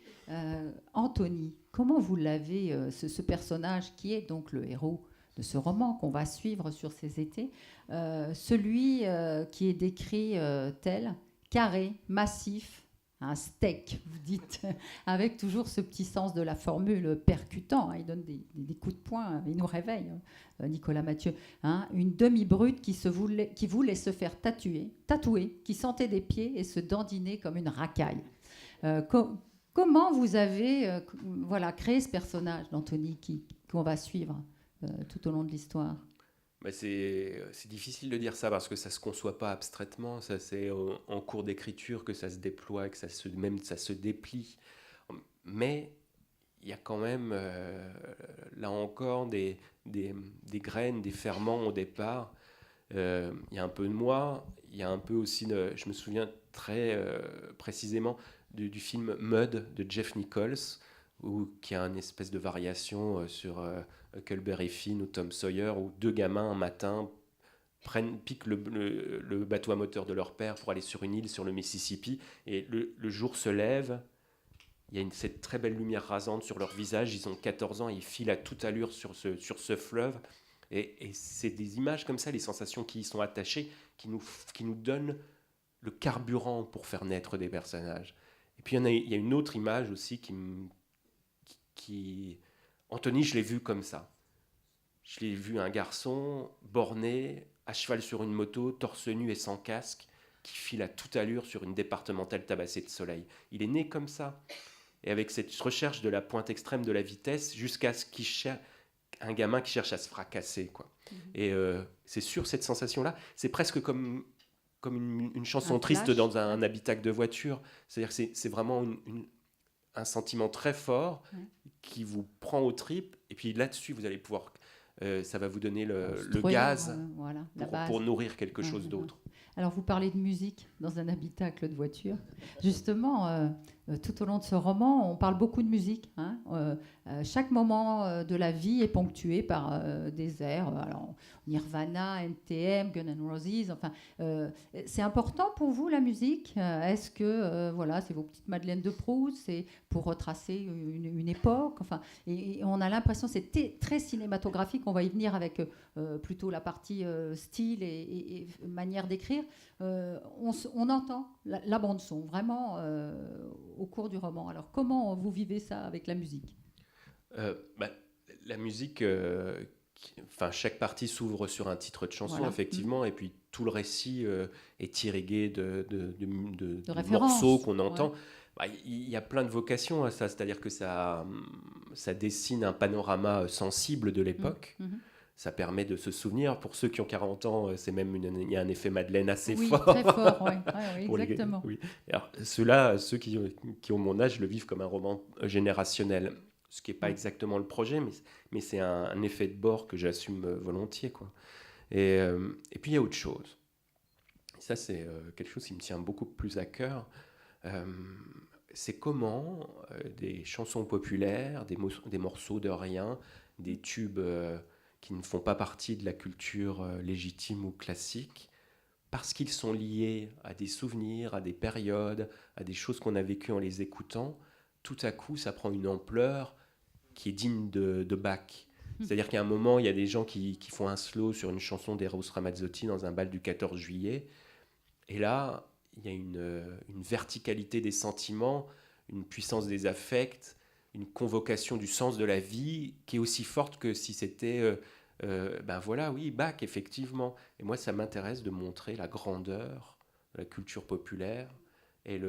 Anthony, comment vous l'avez, ce personnage qui est donc le héros de ce roman qu'on va suivre sur ces étés, celui qui est décrit tel, carré, massif, un steak, vous dites, avec toujours ce petit sens de la formule percutant. Hein, il donne des coups de poing, il nous réveille, Nicolas Mathieu. Hein, une demi-brute qui voulait se faire tatouer, qui sentait des pieds et se dandinait comme une racaille. Comment vous avez créé ce personnage d'Anthony qu'on va suivre tout au long de l'histoire? C'est difficile de dire ça parce que ça ne se conçoit pas abstraitement, ça c'est en cours d'écriture que ça se déploie, que ça se déplie. Mais il y a quand même, là encore, des graines, des ferments au départ. Il y a un peu de moi, il y a un peu aussi, je me souviens très précisément du film Mud de Jeff Nichols, qui a une espèce de variation sur Huckleberry Finn ou Tom Sawyer, où deux gamins un matin piquent le bateau à moteur de leur père pour aller sur une île sur le Mississippi, et le jour se lève, il y a cette très belle lumière rasante sur leur visage, ils ont 14 ans, et ils filent à toute allure sur ce fleuve, et c'est des images comme ça, les sensations qui y sont attachées, qui nous donnent le carburant pour faire naître des personnages. Et puis il y a une autre image aussi Anthony, je l'ai vu comme ça. Je l'ai vu un garçon borné, à cheval sur une moto, torse nu et sans casque, qui file à toute allure sur une départementale tabassée de soleil. Il est né comme ça. Et avec cette recherche de la pointe extrême de la vitesse, jusqu'à ce qu'il cherche un gamin qui cherche à se fracasser, quoi. Et c'est sur cette sensation-là, c'est presque comme une chanson triste dans un habitacle de voiture. C'est-à-dire que c'est vraiment un sentiment très fort qui vous prend aux tripes, et puis là-dessus vous allez pouvoir ça va vous donner le gaz pour nourrir quelque chose d'autre. Alors vous parlez de musique dans un habitacle de voiture. Justement, tout au long de ce roman, on parle beaucoup de musique. Hein. Chaque moment de la vie est ponctué par des airs. Alors, Nirvana, NTM, Guns N' Roses. Enfin, c'est important pour vous la musique? Est-ce que c'est vos petites Madeleines de Proust? C'est pour retracer une époque? Enfin, et on a l'impression c'est très cinématographique. On va y venir avec plutôt la partie style et manière d'écrire. On entend la bande son vraiment au cours du roman. Alors comment vous vivez ça avec la musique? La musique, chaque partie s'ouvre sur un titre de chanson, effectivement, et puis tout le récit est irrigué de morceaux qu'on entend. Il y a plein de vocations à ça, c'est-à-dire que ça dessine un panorama sensible de l'époque. Ça permet de se souvenir. Pour ceux qui ont 40 ans, il y a un effet Madeleine assez fort. Très fort, exactement. Alors, ceux qui ont mon âge le vivent comme un roman générationnel, ce qui n'est pas exactement le projet, mais c'est un effet de bord que j'assume volontiers, quoi. Et puis il y a autre chose. Ça, c'est quelque chose qui me tient beaucoup plus à cœur. C'est comment des chansons populaires, des morceaux de rien, des tubes qui ne font pas partie de la culture légitime ou classique, parce qu'ils sont liés à des souvenirs, à des périodes, à des choses qu'on a vécues en les écoutant, tout à coup, ça prend une ampleur qui est digne de Bach. C'est-à-dire qu'à un moment, il y a des gens qui font un slow sur une chanson d'Eros Ramazzotti dans un bal du 14 juillet, et là, il y a une verticalité des sentiments, une puissance des affects, une convocation du sens de la vie qui est aussi forte que si c'était, ben voilà, oui, Bach, effectivement. Et moi, ça m'intéresse de montrer la grandeur de la culture populaire et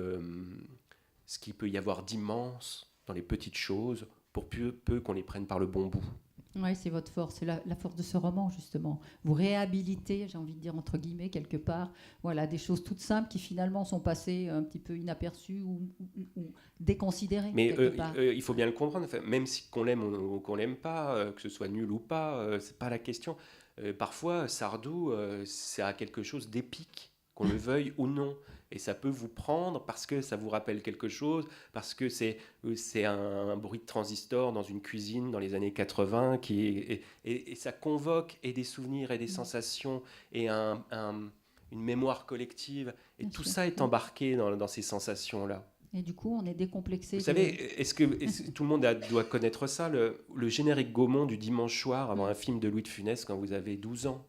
ce qu'il peut y avoir d'immense dans les petites choses, pour peu qu'on les prenne par le bon bout. Oui, c'est votre force, c'est la force de ce roman, justement. Vous réhabilitez, j'ai envie de dire entre guillemets, quelque part, voilà, des choses toutes simples qui finalement sont passées un petit peu inaperçues ou déconsidérées. Mais quelque part. il faut bien le comprendre, enfin, même si qu'on l'aime ou qu'on l'aime pas, que ce soit nul ou pas, c'est pas la question. Parfois, Sardou, c'est à quelque chose d'épique, qu'on le veuille ou non. Et ça peut vous prendre parce que ça vous rappelle quelque chose, parce que c'est un bruit de transistor dans une cuisine dans les années 80 et ça convoque et des souvenirs et des sensations et une mémoire collective. Et Bien tout sûr. ça est embarqué dans ces sensations-là. Et du coup, on est décomplexé. Vous savez, est-ce que tout le monde doit connaître ça, le générique Gaumont du dimanche soir avant un film de Louis de Funès quand vous avez 12 ans?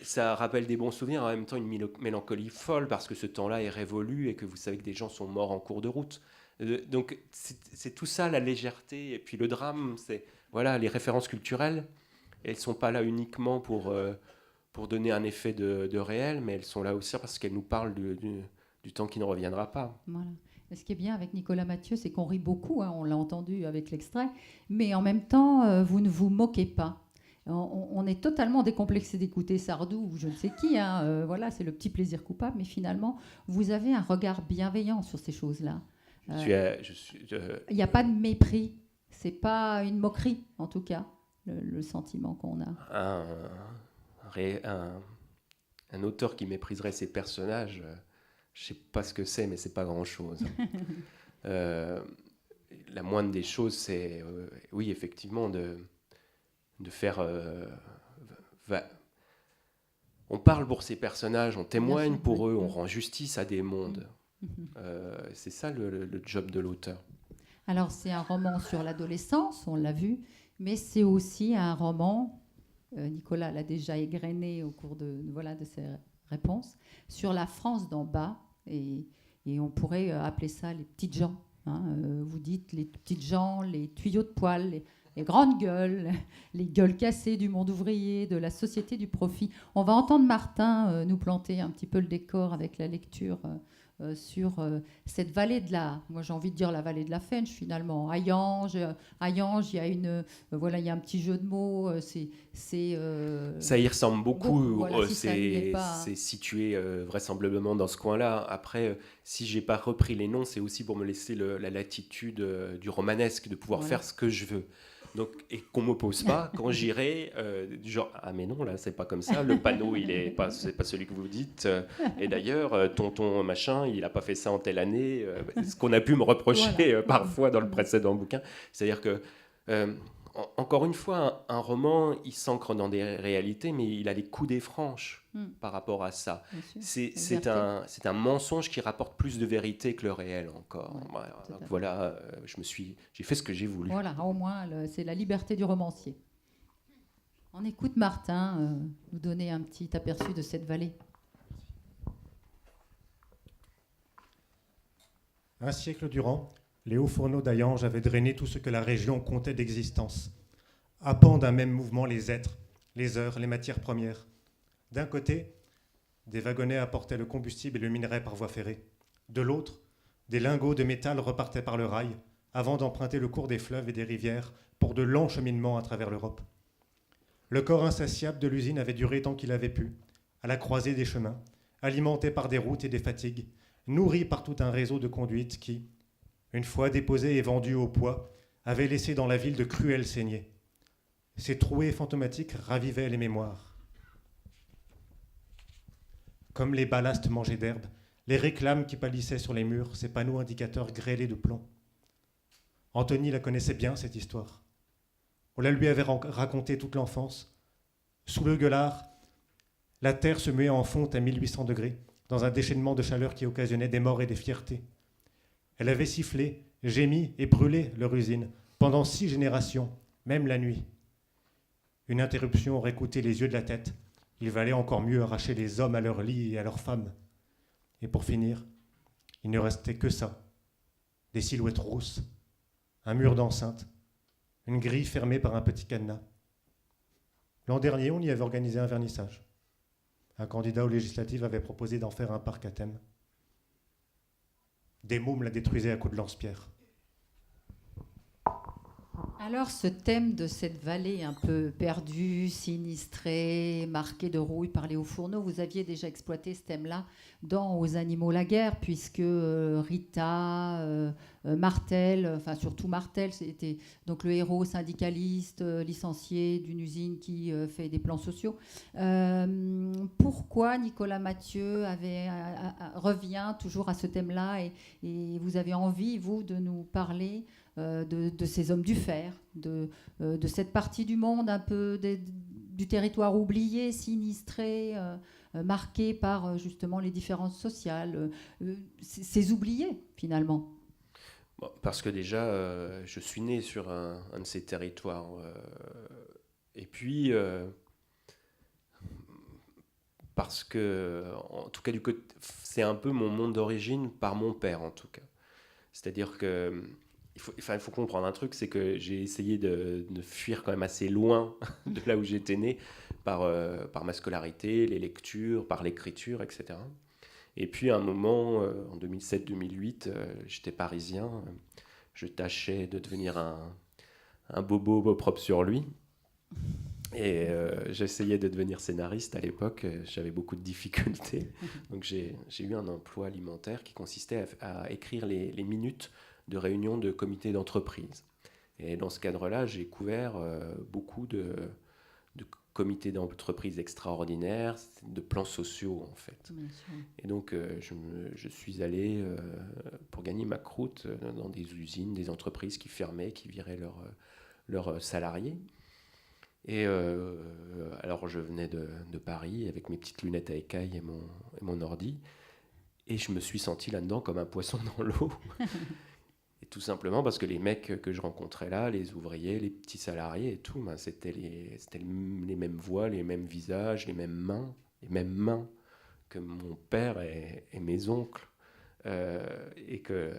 Ça rappelle des bons souvenirs, en même temps une mélancolie folle parce que ce temps-là est révolu et que vous savez que des gens sont morts en cours de route. Donc c'est tout ça, la légèreté. Et puis le drame, c'est voilà, les références culturelles, elles ne sont pas là uniquement pour donner un effet de réel, mais elles sont là aussi parce qu'elles nous parlent du temps qui ne reviendra pas. Voilà. Et ce qui est bien avec Nicolas Mathieu, c'est qu'on rit beaucoup, hein, on l'a entendu avec l'extrait, mais en même temps, vous ne vous moquez pas. On est totalement décomplexé d'écouter Sardou ou je ne sais qui, hein, voilà, c'est le petit plaisir coupable, mais finalement, vous avez un regard bienveillant sur ces choses-là. Il n'y a pas de mépris, c'est pas une moquerie, en tout cas, le sentiment qu'on a. Un auteur qui mépriserait ses personnages, je ne sais pas ce que c'est, mais c'est pas grand-chose. La moindre des choses, c'est, oui, effectivement, de faire... on parle pour ces personnages, on témoigne pour eux, on rend justice à des mondes. C'est ça le job de l'auteur. Alors, c'est un roman sur l'adolescence, on l'a vu, mais c'est aussi un roman, Nicolas l'a déjà égrené au cours de ses réponses, sur la France d'en bas, et on pourrait appeler ça les petites gens. Hein, vous dites les petites gens, les tuyaux de poils, les grandes gueules, les gueules cassées du monde ouvrier, de la société du profit. On va entendre Martin nous planter un petit peu le décor avec la lecture sur cette vallée de moi j'ai envie de dire la vallée de la Fensch finalement. Hayange, il y a il y a un petit jeu de mots. Ça y ressemble beaucoup. Voilà, si c'est situé vraisemblablement dans ce coin-là. Après, si j'ai pas repris les noms, c'est aussi pour me laisser la latitude du romanesque, de pouvoir faire ce que je veux. Donc, et qu'on m'oppose pas quand j'irai du genre mais non là c'est pas comme ça, le panneau c'est pas celui que vous dites, et d'ailleurs tonton machin il a pas fait ça en telle année, ce qu'on a pu me reprocher parfois dans le précédent bouquin, c'est-à-dire que encore une fois un roman il s'ancre dans des réalités mais il a les coudées franches par rapport à ça. C'est un mensonge qui rapporte plus de vérité que le réel encore. Voilà, j'ai fait ce que j'ai voulu. Voilà, au moins c'est la liberté du romancier. On écoute Martin nous donner un petit aperçu de cette vallée. Un siècle durant, les hauts fourneaux d'Hayange avaient drainé tout ce que la région comptait d'existence, happant d'un même mouvement les êtres, les heures, les matières premières. D'un côté, des wagonnets apportaient le combustible et le minerai par voie ferrée. De l'autre, des lingots de métal repartaient par le rail, avant d'emprunter le cours des fleuves et des rivières pour de longs cheminements à travers l'Europe. Le corps insatiable de l'usine avait duré tant qu'il avait pu, à la croisée des chemins, alimenté par des routes et des fatigues, nourri par tout un réseau de conduites qui, une fois déposés et vendus au poids, avaient laissé dans la ville de cruelles saignées. Ces trouées fantomatiques ravivaient les mémoires. Comme les ballastes mangés d'herbe, les réclames qui pâlissaient sur les murs, ces panneaux indicateurs grêlés de plomb. Anthony la connaissait bien, cette histoire. On la lui avait racontée toute l'enfance. Sous le gueulard, la terre se muait en fonte à 1800 degrés, dans un déchaînement de chaleur qui occasionnait des morts et des fiertés. Elle avait sifflé, gémi et brûlé leur usine, pendant 6 générations, même la nuit. Une interruption aurait coûté les yeux de la tête. Il valait encore mieux arracher les hommes à leur lit et à leurs femmes. Et pour finir, il ne restait que ça, des silhouettes rousses, un mur d'enceinte, une grille fermée par un petit cadenas. L'an dernier, on y avait organisé un vernissage. Un candidat aux législatives avait proposé d'en faire un parc à thème. Des mômes la détruisaient à coups de lance-pierre. Alors, ce thème de cette vallée un peu perdue, sinistrée, marquée de rouille par les hauts fourneaux, vous aviez déjà exploité ce thème-là dans Aux animaux la guerre, puisque Rita, Martel, enfin surtout Martel, c'était donc le héros syndicaliste, licencié d'une usine qui fait des plans sociaux. Pourquoi Nicolas Mathieu revient toujours à ce thème-là et vous avez envie, vous, de nous parler de ces hommes du fer, de cette partie du monde un peu du territoire oublié, sinistré, marqué par justement les différences sociales, ces oubliés finalement. Bon, parce que déjà, je suis né sur un de ces territoires. Et puis, parce que, en tout cas, c'est un peu mon monde d'origine par mon père, en tout cas. C'est-à-dire que il faut comprendre un truc, c'est que j'ai essayé de fuir quand même assez loin de là où j'étais né par ma scolarité, les lectures, par l'écriture, etc. Et puis à un moment, en 2007-2008, j'étais parisien, je tâchais de devenir un bobo propre sur lui. Et j'essayais de devenir scénariste à l'époque, j'avais beaucoup de difficultés. Donc j'ai eu un emploi alimentaire qui consistait à écrire les minutes de réunions de comités d'entreprise. Et dans ce cadre-là, j'ai couvert beaucoup de comités d'entreprise extraordinaires, de plans sociaux en fait. Et donc je suis allé pour gagner ma croûte dans des usines, des entreprises qui fermaient, qui viraient leurs salariés. Et alors je venais de Paris avec mes petites lunettes à écailles et mon ordi, et je me suis senti là-dedans comme un poisson dans l'eau. Et tout simplement parce que les mecs que je rencontrais là, les ouvriers, les petits salariés et tout, ben c'était les mêmes voix, les mêmes visages, les mêmes mains que mon père et mes oncles. Et qu'il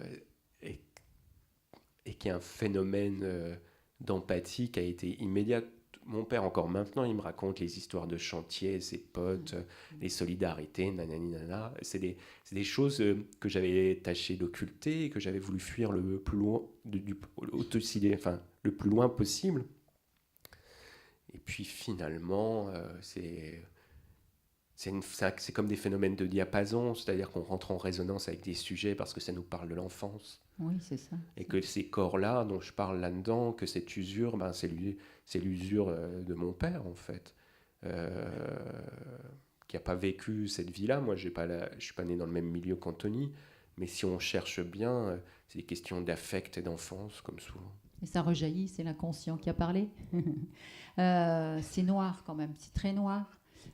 y a un phénomène d'empathie qui a été immédiat. Mon père, encore maintenant, il me raconte les histoires de chantier, ses potes, les solidarités, nanani, nanana. C'est des choses que j'avais tâché d'occulter et que j'avais voulu fuir le plus loin, le plus loin possible. Et puis finalement, c'est comme des phénomènes de diapason, c'est-à-dire qu'on rentre en résonance avec des sujets parce que ça nous parle de l'enfance. Oui, c'est ça. Et que ces corps-là, dont je parle là-dedans, que cette usure, ben c'est l'usure de mon père, en fait, qui n'a pas vécu cette vie-là. Moi, je ne suis pas né dans le même milieu qu'Anthony, mais si on cherche bien, c'est des questions d'affect et d'enfance, comme souvent. Et ça rejaillit, c'est l'inconscient qui a parlé. C'est noir quand même, c'est très noir.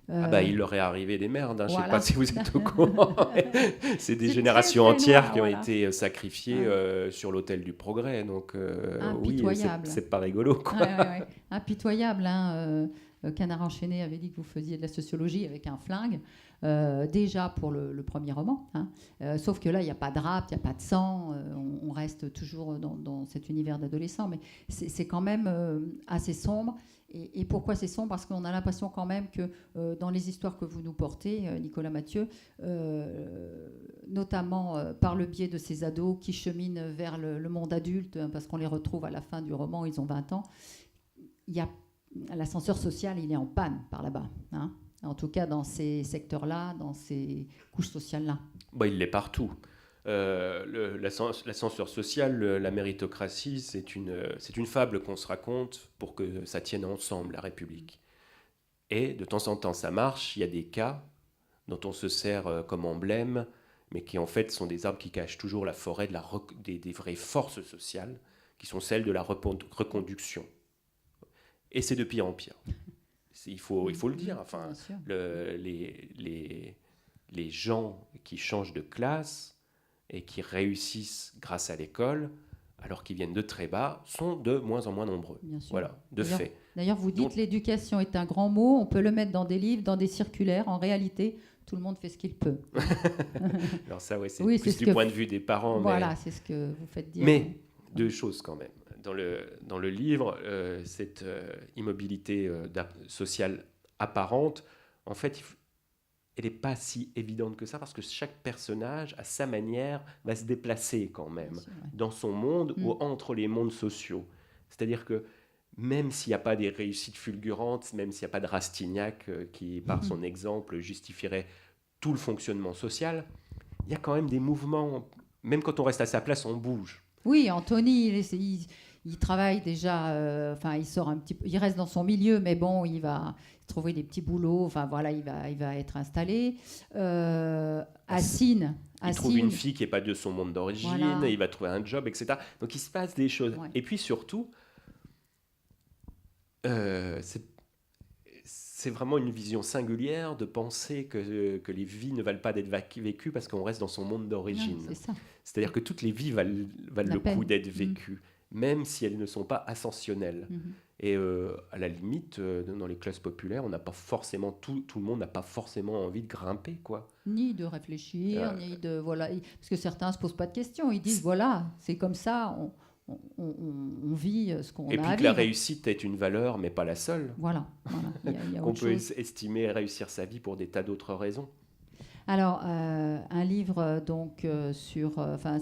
Il leur est arrivé des merdes, hein. Voilà. Je ne sais pas si vous êtes au courant. C'est des générations très, très entières noir, qui ont voilà. été sacrifiées sur l'autel du progrès. Donc oui, Impitoyable. c'est pas rigolo, quoi. Ouais. Impitoyable. Canard enchaîné avait dit que vous faisiez de la sociologie avec un flingue, déjà pour le premier roman. Sauf que là, il n'y a pas de rap, il n'y a pas de sang, on reste toujours dans cet univers d'adolescents, mais c'est quand même assez sombre. Et pourquoi c'est sombre ? Parce qu'on a l'impression quand même que dans les histoires que vous nous portez, Nicolas Mathieu, notamment par le biais de ces ados qui cheminent vers le monde adulte, parce qu'on les retrouve à la fin du roman, ils ont 20 ans, il y a l'ascenseur social, il est en panne par là-bas. En tout cas, dans ces secteurs-là, dans ces couches sociales-là. Il l'est partout. L'ascenseur social, la méritocratie, c'est une fable qu'on se raconte pour que ça tienne ensemble, la République. Et de temps en temps, ça marche. Il y a des cas dont on se sert comme emblème, mais qui en fait sont des arbres qui cachent toujours la forêt des vraies forces sociales, qui sont celles de la reconduction. Et c'est de pire en pire. Il faut le dire. Enfin, les gens qui changent de classe et qui réussissent grâce à l'école, alors qu'ils viennent de très bas, sont de moins en moins nombreux. Voilà, de fait. D'ailleurs, vous dites l'éducation est un grand mot, on peut le mettre dans des livres, dans des circulaires. En réalité, tout le monde fait ce qu'il peut. Alors ça, c'est plus du point de vue des parents. Voilà, c'est ce que vous faites dire. Mais deux choses quand même. dans le livre, cette immobilité sociale apparente, en fait, elle n'est pas si évidente que ça, parce que chaque personnage, à sa manière, va se déplacer quand même dans son monde ou entre les mondes sociaux. C'est-à-dire que même s'il n'y a pas des réussites fulgurantes, même s'il n'y a pas de Rastignac qui, par son exemple, justifierait tout le fonctionnement social, il y a quand même des mouvements. Même quand on reste à sa place, on bouge. Oui, Anthony, il travaille déjà, il sort un petit peu, il reste dans son milieu, mais bon, il va trouver des petits boulots, il va être installé. Hassine. Il trouve une fille qui n'est pas de son monde d'origine, il va trouver un job, etc. Donc il se passe des choses. Ouais. Et puis surtout, c'est vraiment une vision singulière de penser que les vies ne valent pas d'être vécues parce qu'on reste dans son monde d'origine. C'est-à-dire que toutes les vies valent le coup d'être vécues, même si elles ne sont pas ascensionnelles. Et à la limite, dans les classes populaires, on n'a pas forcément tout le monde n'a pas forcément envie de grimper, quoi. Ni de réfléchir, ni de parce que certains se posent pas de questions. Ils disent c'est comme ça. On vit ce qu'on a à vivre. Et puis que la réussite est une valeur, mais pas la seule. Voilà. Il y a qu'on peut estimer réussir sa vie pour des tas d'autres raisons. Alors, un livre donc sur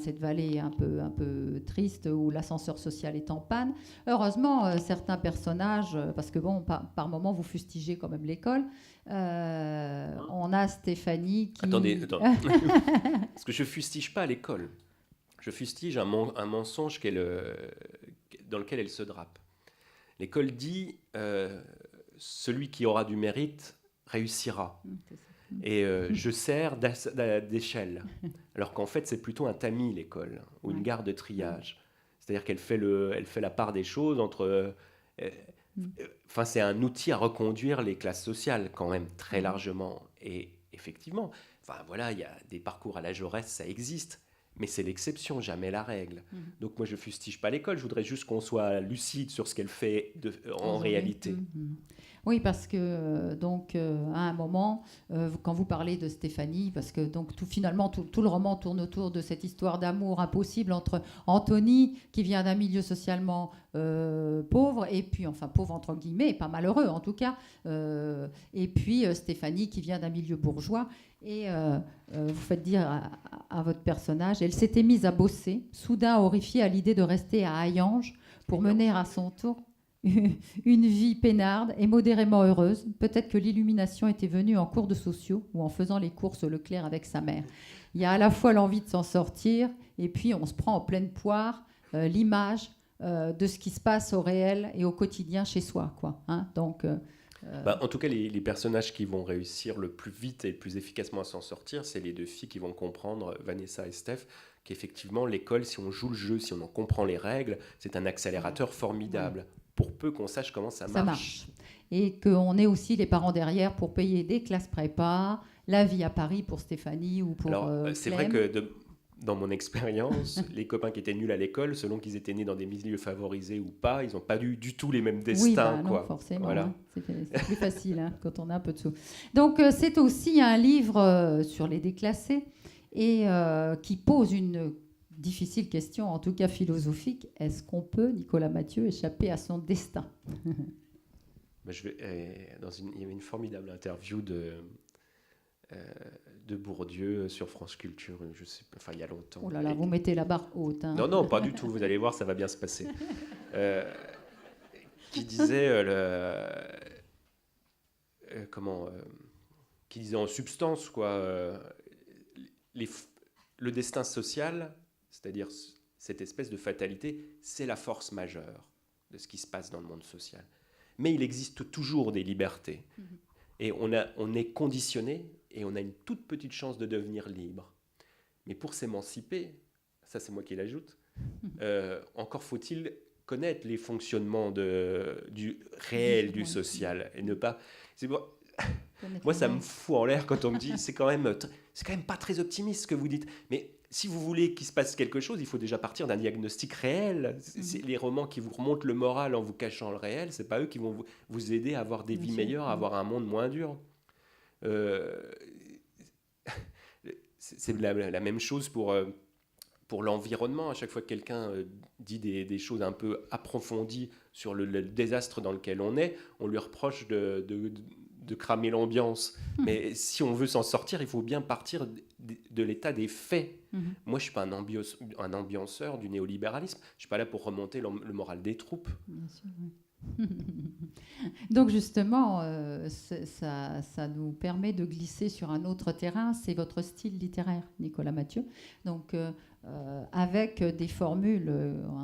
cette vallée un peu triste où l'ascenseur social est en panne. Heureusement, certains personnages, parce que par moment vous fustigez quand même l'école. On a Stéphanie qui... Attendez. Parce que je fustige pas l'école. Je fustige un mensonge dans lequel elle se drape. L'école dit celui qui aura du mérite réussira. Et je sers d'échelle. Alors qu'en fait, c'est plutôt un tamis, l'école, ou une gare de triage. C'est-à-dire qu'elle fait la part des choses entre... c'est un outil à reconduire les classes sociales, quand même, très largement. Et effectivement, il y a des parcours à la Jaurès, ça existe. Mais c'est l'exception, jamais la règle. Donc moi, je ne fustige pas l'école. Je voudrais juste qu'on soit lucide sur ce qu'elle fait en réalité. Oui, parce que à un moment, quand vous parlez de Stéphanie, parce que finalement tout le roman tourne autour de cette histoire d'amour impossible entre Anthony, qui vient d'un milieu socialement pauvre, et puis pauvre entre guillemets, pas malheureux en tout cas, et puis Stéphanie qui vient d'un milieu bourgeois. Et vous faites dire à votre personnage, elle s'était mise à bosser, soudain horrifiée à l'idée de rester à Hayange pour mener à son tour une vie peinarde et modérément heureuse. Peut-être que l'illumination était venue en cours de sociaux ou en faisant les courses au Leclerc avec sa mère. Il y a à la fois l'envie de s'en sortir et puis on se prend en pleine poire l'image de ce qui se passe au réel et au quotidien chez soi, quoi. En tout cas, les personnages qui vont réussir le plus vite et le plus efficacement à s'en sortir, c'est les deux filles qui vont comprendre, Vanessa et Steph, qu'effectivement, l'école, si on joue le jeu, si on en comprend les règles, c'est un accélérateur formidable, pour peu qu'on sache comment ça marche. Et qu'on ait aussi les parents derrière pour payer des classes prépa, la vie à Paris pour Stéphanie ou pour c'est vrai que dans mon expérience, les copains qui étaient nuls à l'école, selon qu'ils étaient nés dans des milieux favorisés ou pas, ils n'ont pas eu du tout les mêmes destins. Non, forcément. Voilà. C'est plus facile quand on a un peu de sous. Donc, c'est aussi un livre sur les déclassés et qui pose une difficile question, en tout cas philosophique. Est-ce qu'on peut, Nicolas Mathieu, échapper à son destin ? Il y avait une formidable interview de Bourdieu sur France Culture, je sais pas, il y a longtemps. Oh là là, vous mettez la barre haute. Hein. Non, pas du tout, vous allez voir, ça va bien se passer. Qui disait qui disait en substance le destin social, c'est-à-dire cette espèce de fatalité, c'est la force majeure de ce qui se passe dans le monde social. Mais il existe toujours des libertés. Et on est conditionné et on a une toute petite chance de devenir libre. Mais pour s'émanciper, ça c'est moi qui l'ajoute, encore faut-il connaître les fonctionnements du réel, du social. Et ne pas... Moi, ça me fout en l'air quand on me dit c'est quand même pas très optimiste ce que vous dites. Mais si vous voulez qu'il se passe quelque chose, il faut déjà partir d'un diagnostic réel. C'est les romans qui vous remontent le moral en vous cachant le réel, c'est pas eux qui vont vous aider à avoir des vies meilleures, à avoir un monde moins dur. C'est la même chose pour pour l'environnement. À chaque fois que quelqu'un dit des choses un peu approfondies sur le désastre dans lequel on est, on lui reproche de cramer l'ambiance. Mais si on veut s'en sortir, il faut bien partir de l'état des faits. Moi, je ne suis pas un ambianceur du néolibéralisme. Je ne suis pas là pour remonter le moral des troupes. Bien sûr, oui. Donc justement, ça nous permet de glisser sur un autre terrain, c'est votre style littéraire, Nicolas Mathieu. Donc avec des formules,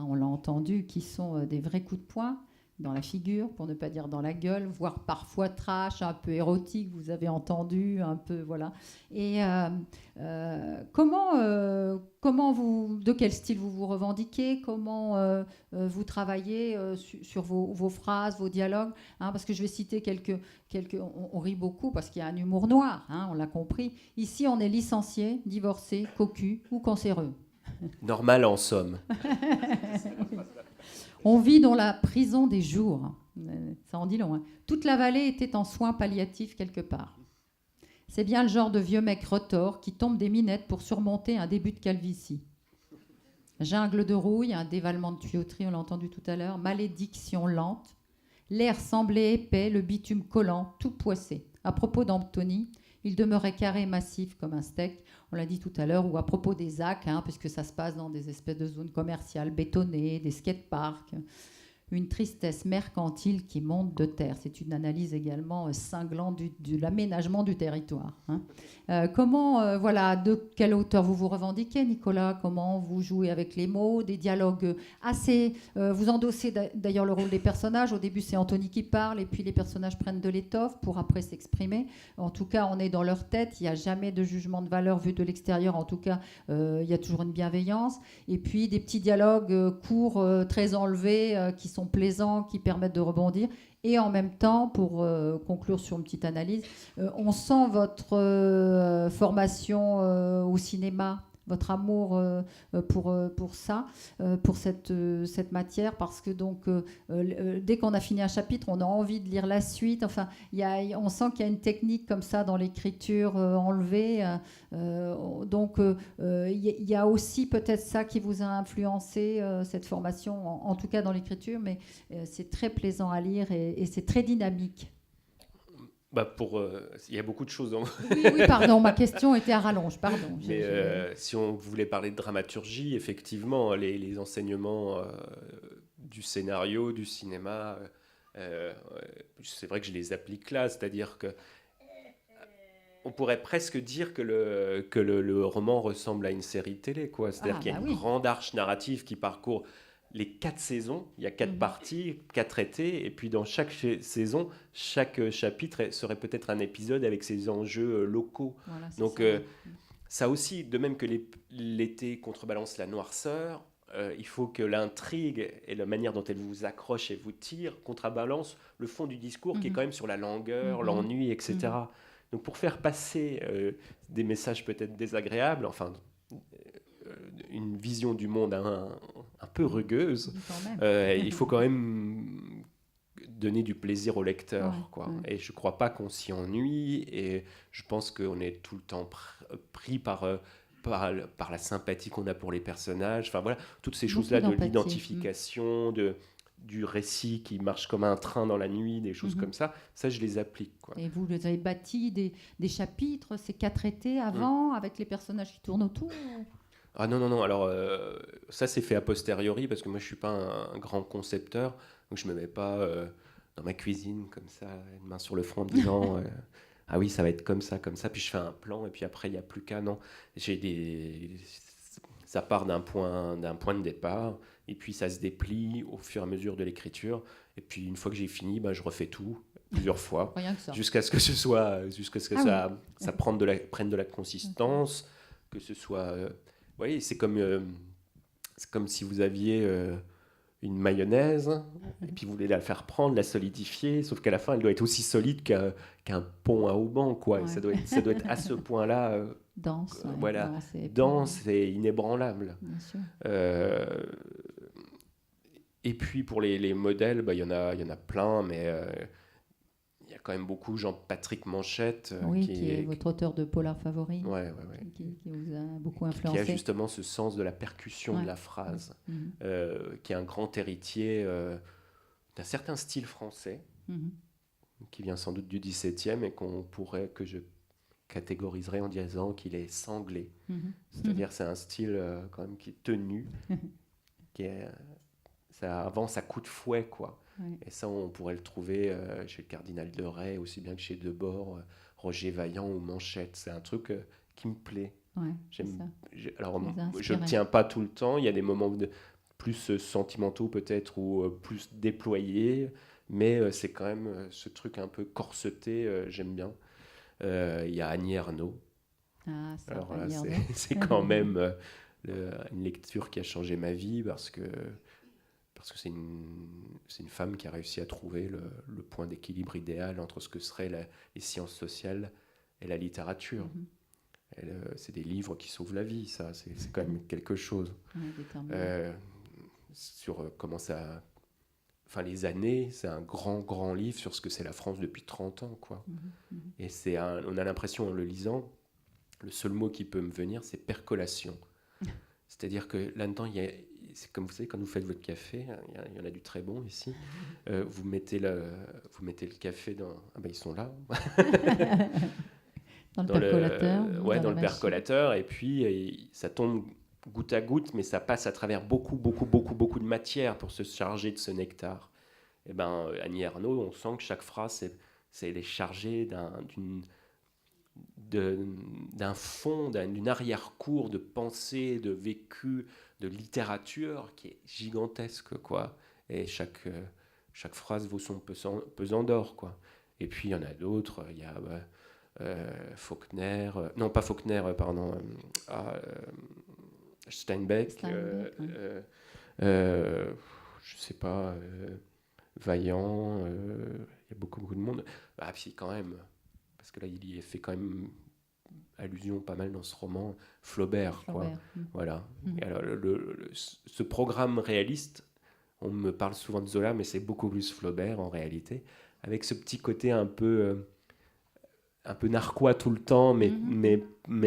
on l'a entendu, qui sont des vrais coups de poing dans la figure, pour ne pas dire dans la gueule, voire parfois trash, un peu érotique, vous avez entendu, un peu, voilà. Et comment vous, de quel style vous vous revendiquez, comment vous travaillez sur vos phrases, vos dialogues, hein, parce que je vais citer quelques on rit beaucoup parce qu'il y a un humour noir, hein, on l'a compris. Ici, on est licencié, divorcé, cocu ou cancéreux. Normal en somme. On vit dans la prison des jours. Ça en dit long. Hein. Toute la vallée était en soins palliatifs quelque part. C'est bien le genre de vieux mec retors qui tombe des minettes pour surmonter un début de calvitie. Jungle de rouille, un dévalement de tuyauterie, on l'a entendu tout à l'heure, malédiction lente. L'air semblait épais, le bitume collant, tout poissé. À propos d'Anthony, il demeurait carré et massif comme un steak, on l'a dit tout à l'heure, ou à propos des ZAC, hein, puisque ça se passe dans des espèces de zones commerciales bétonnées, des skateparks. Une tristesse mercantile qui monte de terre. C'est une analyse également cinglante de l'aménagement du territoire. Hein. Voilà, de quelle hauteur vous vous revendiquez, Nicolas? Comment vous jouez avec les mots? Des dialogues assez... vous endossez d'ailleurs le rôle des personnages. Au début, c'est Anthony qui parle, et puis les personnages prennent de l'étoffe pour après s'exprimer. En tout cas, on est dans leur tête. Il n'y a jamais de jugement de valeur vu de l'extérieur. En tout cas, il y a toujours une bienveillance. Et puis, des petits dialogues courts, très enlevés, qui sont plaisants, qui permettent de rebondir. Et en même temps, pour conclure sur une petite analyse, on sent votre formation au cinéma, votre amour pour ça, pour cette matière, parce que donc, dès qu'on a fini un chapitre, on a envie de lire la suite. Enfin, on sent qu'il y a une technique comme ça dans l'écriture enlevée. Donc, il y a aussi peut-être ça qui vous a influencé, cette formation, en tout cas dans l'écriture, mais c'est très plaisant à lire et c'est très dynamique. Il y a beaucoup de choses. Oui, pardon, ma question était à rallonge, pardon. Mais si on voulait parler de dramaturgie, effectivement, les enseignements du scénario, du cinéma, c'est vrai que je les applique là, c'est-à-dire que on pourrait presque dire que le roman ressemble à une série télé, quoi. C'est-à-dire qu'il y a une grande arche narrative qui parcourt les 4 saisons, il y a 4 parties, 4 étés, et puis dans chaque saison, chaque chapitre serait peut-être un épisode avec ses enjeux locaux. Voilà, donc ça aussi, de même que l'été contrebalance la noirceur, il faut que l'intrigue et la manière dont elle vous accroche et vous tire contrebalance le fond du discours qui est quand même sur la langueur, l'ennui, etc. Donc pour faire passer des messages peut-être désagréables, enfin une vision du monde un peu rugueuse, il faut quand même donner du plaisir au lecteur. Et je ne crois pas qu'on s'y ennuie, et je pense qu'on est tout le temps pris par la sympathie qu'on a pour les personnages. Enfin voilà, toutes ces choses-là de l'identification, du récit qui marche comme un train dans la nuit, des choses comme ça, je les applique. Quoi. Et vous avez bâti des chapitres, ces 4 étés avant, avec les personnages qui tournent autour? Ah non, alors ça c'est fait a posteriori, parce que moi je suis pas un grand concepteur, donc je me mets pas dans ma cuisine comme ça, une main sur le front en me disant ah oui ça va être comme ça, puis je fais un plan et puis après il n'y a plus qu'à, non. Ça part d'un point de départ, et puis ça se déplie au fur et à mesure de l'écriture, et puis une fois que j'ai fini, je refais tout plusieurs fois, jusqu'à ce que ça prenne de la consistance, que ce soit... Oui, c'est comme si vous aviez une mayonnaise, et puis vous voulez la faire prendre, la solidifier, sauf qu'à la fin, elle doit être aussi solide qu'un pont à Auban, quoi. Et ça doit être à ce point-là dense et inébranlable. Et puis pour les modèles, il y en a plein, mais il y a quand même beaucoup Jean-Patrick Manchette. Oui, qui est votre auteur de polar favori. Ouais. Qui vous a beaucoup Qui influencé. a justement ce sens de la percussion de la phrase, qui est un grand héritier d'un certain style français, qui vient sans doute du XVIIe et que je catégoriserais en disant qu'il est sanglé. C'est-à-dire c'est un style quand même qui est tenu, ça avance à coups de fouet, quoi. Ouais. Et ça, on pourrait le trouver chez le cardinal de Rais, aussi bien que chez Debord, Roger Vaillant ou Manchette. C'est un truc qui me plaît. Ouais, alors, je ne le tiens pas tout le temps. Il y a des moments plus sentimentaux peut-être ou plus déployés, mais c'est quand même ce truc un peu corseté, j'aime bien. Il y a Annie Ernaux. Ah, ça, alors là, c'est quand même une lecture qui a changé ma vie parce que c'est une femme qui a réussi à trouver le point d'équilibre idéal entre ce que seraient les sciences sociales et la littérature. C'est des livres qui sauvent la vie, ça, c'est quand même quelque chose. Sur comment ça... Enfin, les années, c'est un grand livre sur ce que c'est la France depuis 30 ans, quoi. Et on a l'impression, en le lisant, le seul mot qui peut me venir, c'est percolation. C'est-à-dire que là-dedans, c'est comme vous savez, quand vous faites votre café, il y en a du très bon ici, vous mettez le café dans... Ah ben, ils sont là. Dans le percolateur. Dans le percolateur, et puis ça tombe goutte à goutte, mais ça passe à travers beaucoup de matière pour se charger de ce nectar. Et ben, Annie Ernaux, on sent que chaque phrase, elle est chargée d'un fond, d'une arrière-cour de pensée, de vécu, de littérature qui est gigantesque, quoi. Et chaque phrase vaut son pesant d'or, quoi. Et puis il y en a d'autres, il y a Faulkner, non pas Faulkner, pardon, Steinbeck, je sais pas, Vaillant, il y a beaucoup de monde. Ah puis quand même, parce que là il y fait quand même allusion pas mal dans ce roman, Flaubert. Quoi. Voilà. Et alors, ce programme réaliste, on me parle souvent de Zola, mais c'est beaucoup plus Flaubert en réalité, avec ce petit côté un peu narquois tout le temps, mais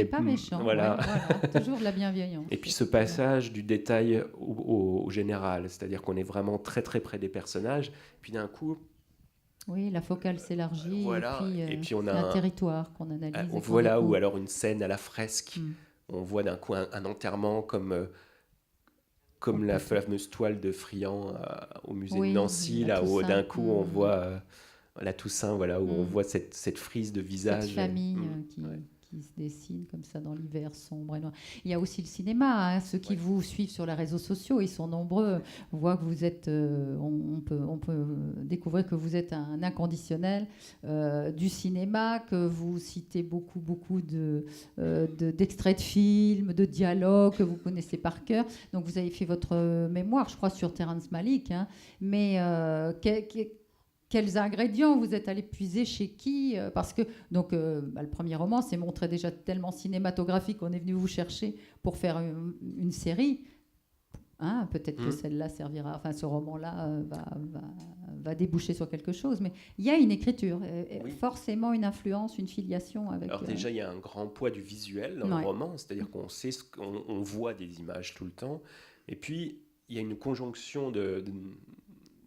pas méchant. Voilà. Voilà, toujours de la bienveillance. Et puis ce passage du détail au général, c'est-à-dire qu'on est vraiment très très près des personnages, puis d'un coup... Oui, la focale s'élargit, voilà. Et puis on a un territoire qu'on analyse. Voilà, ou alors une scène à la fresque. On voit d'un coup un enterrement comme la fameuse toile de Friant au musée de Nancy, là où d'un coup on voit la Toussaint, voilà, où on voit cette frise de visage. Cette famille qui se dessine comme ça dans l'hiver sombre et noir. Il y a aussi le cinéma, hein, ceux qui vous suivent sur les réseaux sociaux, ils sont nombreux. On voit que vous êtes, on peut découvrir que vous êtes un inconditionnel du cinéma, que vous citez beaucoup d'extraits de films, de dialogues que vous connaissez par cœur. Donc vous avez fait votre mémoire, je crois, sur Terrence Malick, hein, mais quels ingrédients vous êtes allé puiser chez qui? Parce que donc, le premier roman s'est montré déjà tellement cinématographique qu'on est venu vous chercher pour faire une série. Hein, peut-être que celle-là servira, enfin ce roman-là va déboucher sur quelque chose. Mais il y a une écriture, forcément une influence, une filiation avec... Alors déjà, il y a un grand poids du visuel dans le roman, c'est-à-dire qu'on sait on voit des images tout le temps. Et puis, il y a une conjonction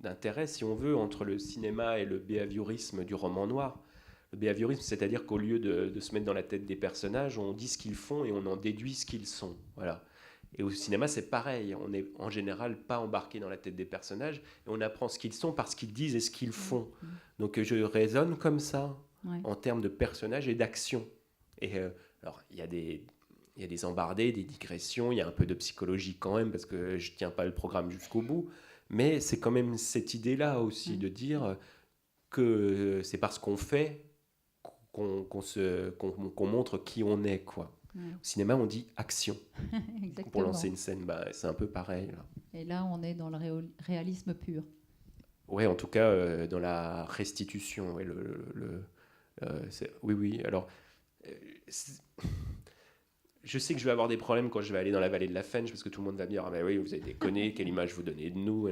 d'intérêt, si on veut, entre le cinéma et le behaviorisme du roman noir. Le behaviorisme, c'est-à-dire qu'au lieu de se mettre dans la tête des personnages, on dit ce qu'ils font et on en déduit ce qu'ils sont. Voilà. Et au cinéma, c'est pareil. On n'est en général pas embarqué dans la tête des personnages et on apprend ce qu'ils sont parce qu'ils disent et ce qu'ils font. Donc je raisonne comme ça, en termes de personnages et d'action. Et alors, il y a des embardées, des digressions, il y a un peu de psychologie quand même, parce que je ne tiens pas le programme jusqu'au bout. Mais c'est quand même cette idée-là aussi, de dire que c'est parce qu'on fait qu'on montre qui on est, quoi. Au cinéma, on dit action. Pour lancer une scène, c'est un peu pareil. Là. Et là, on est dans le réalisme pur. Oui, en tout cas, dans la restitution. Ouais, oui. Alors, je sais que je vais avoir des problèmes quand je vais aller dans la vallée de la Fench, parce que tout le monde va me dire « Ah ben oui, vous avez déconné, quelle image vous donnez de nous ?»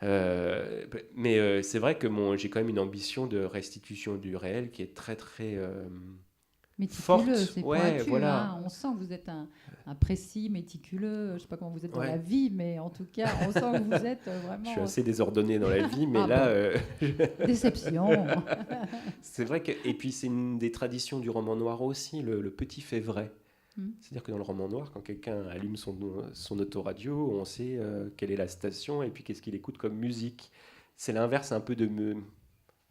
Mais c'est vrai que j'ai quand même une ambition de restitution du réel qui est très très forte. Méticuleux, c'est Ouais, pointu, voilà. hein. On sent que vous êtes un précis, méticuleux. Je ne sais pas comment vous êtes dans Ouais. la vie, mais en tout cas, on sent que vous êtes vraiment... Je suis assez désordonné dans la vie, mais Ah là, Déception. c'est vrai que. Et puis c'est une des traditions du roman noir aussi, le petit fait vrai. C'est-à-dire que dans le roman noir, quand quelqu'un allume son autoradio, on sait quelle est la station et puis qu'est-ce qu'il écoute comme musique. C'est l'inverse un peu de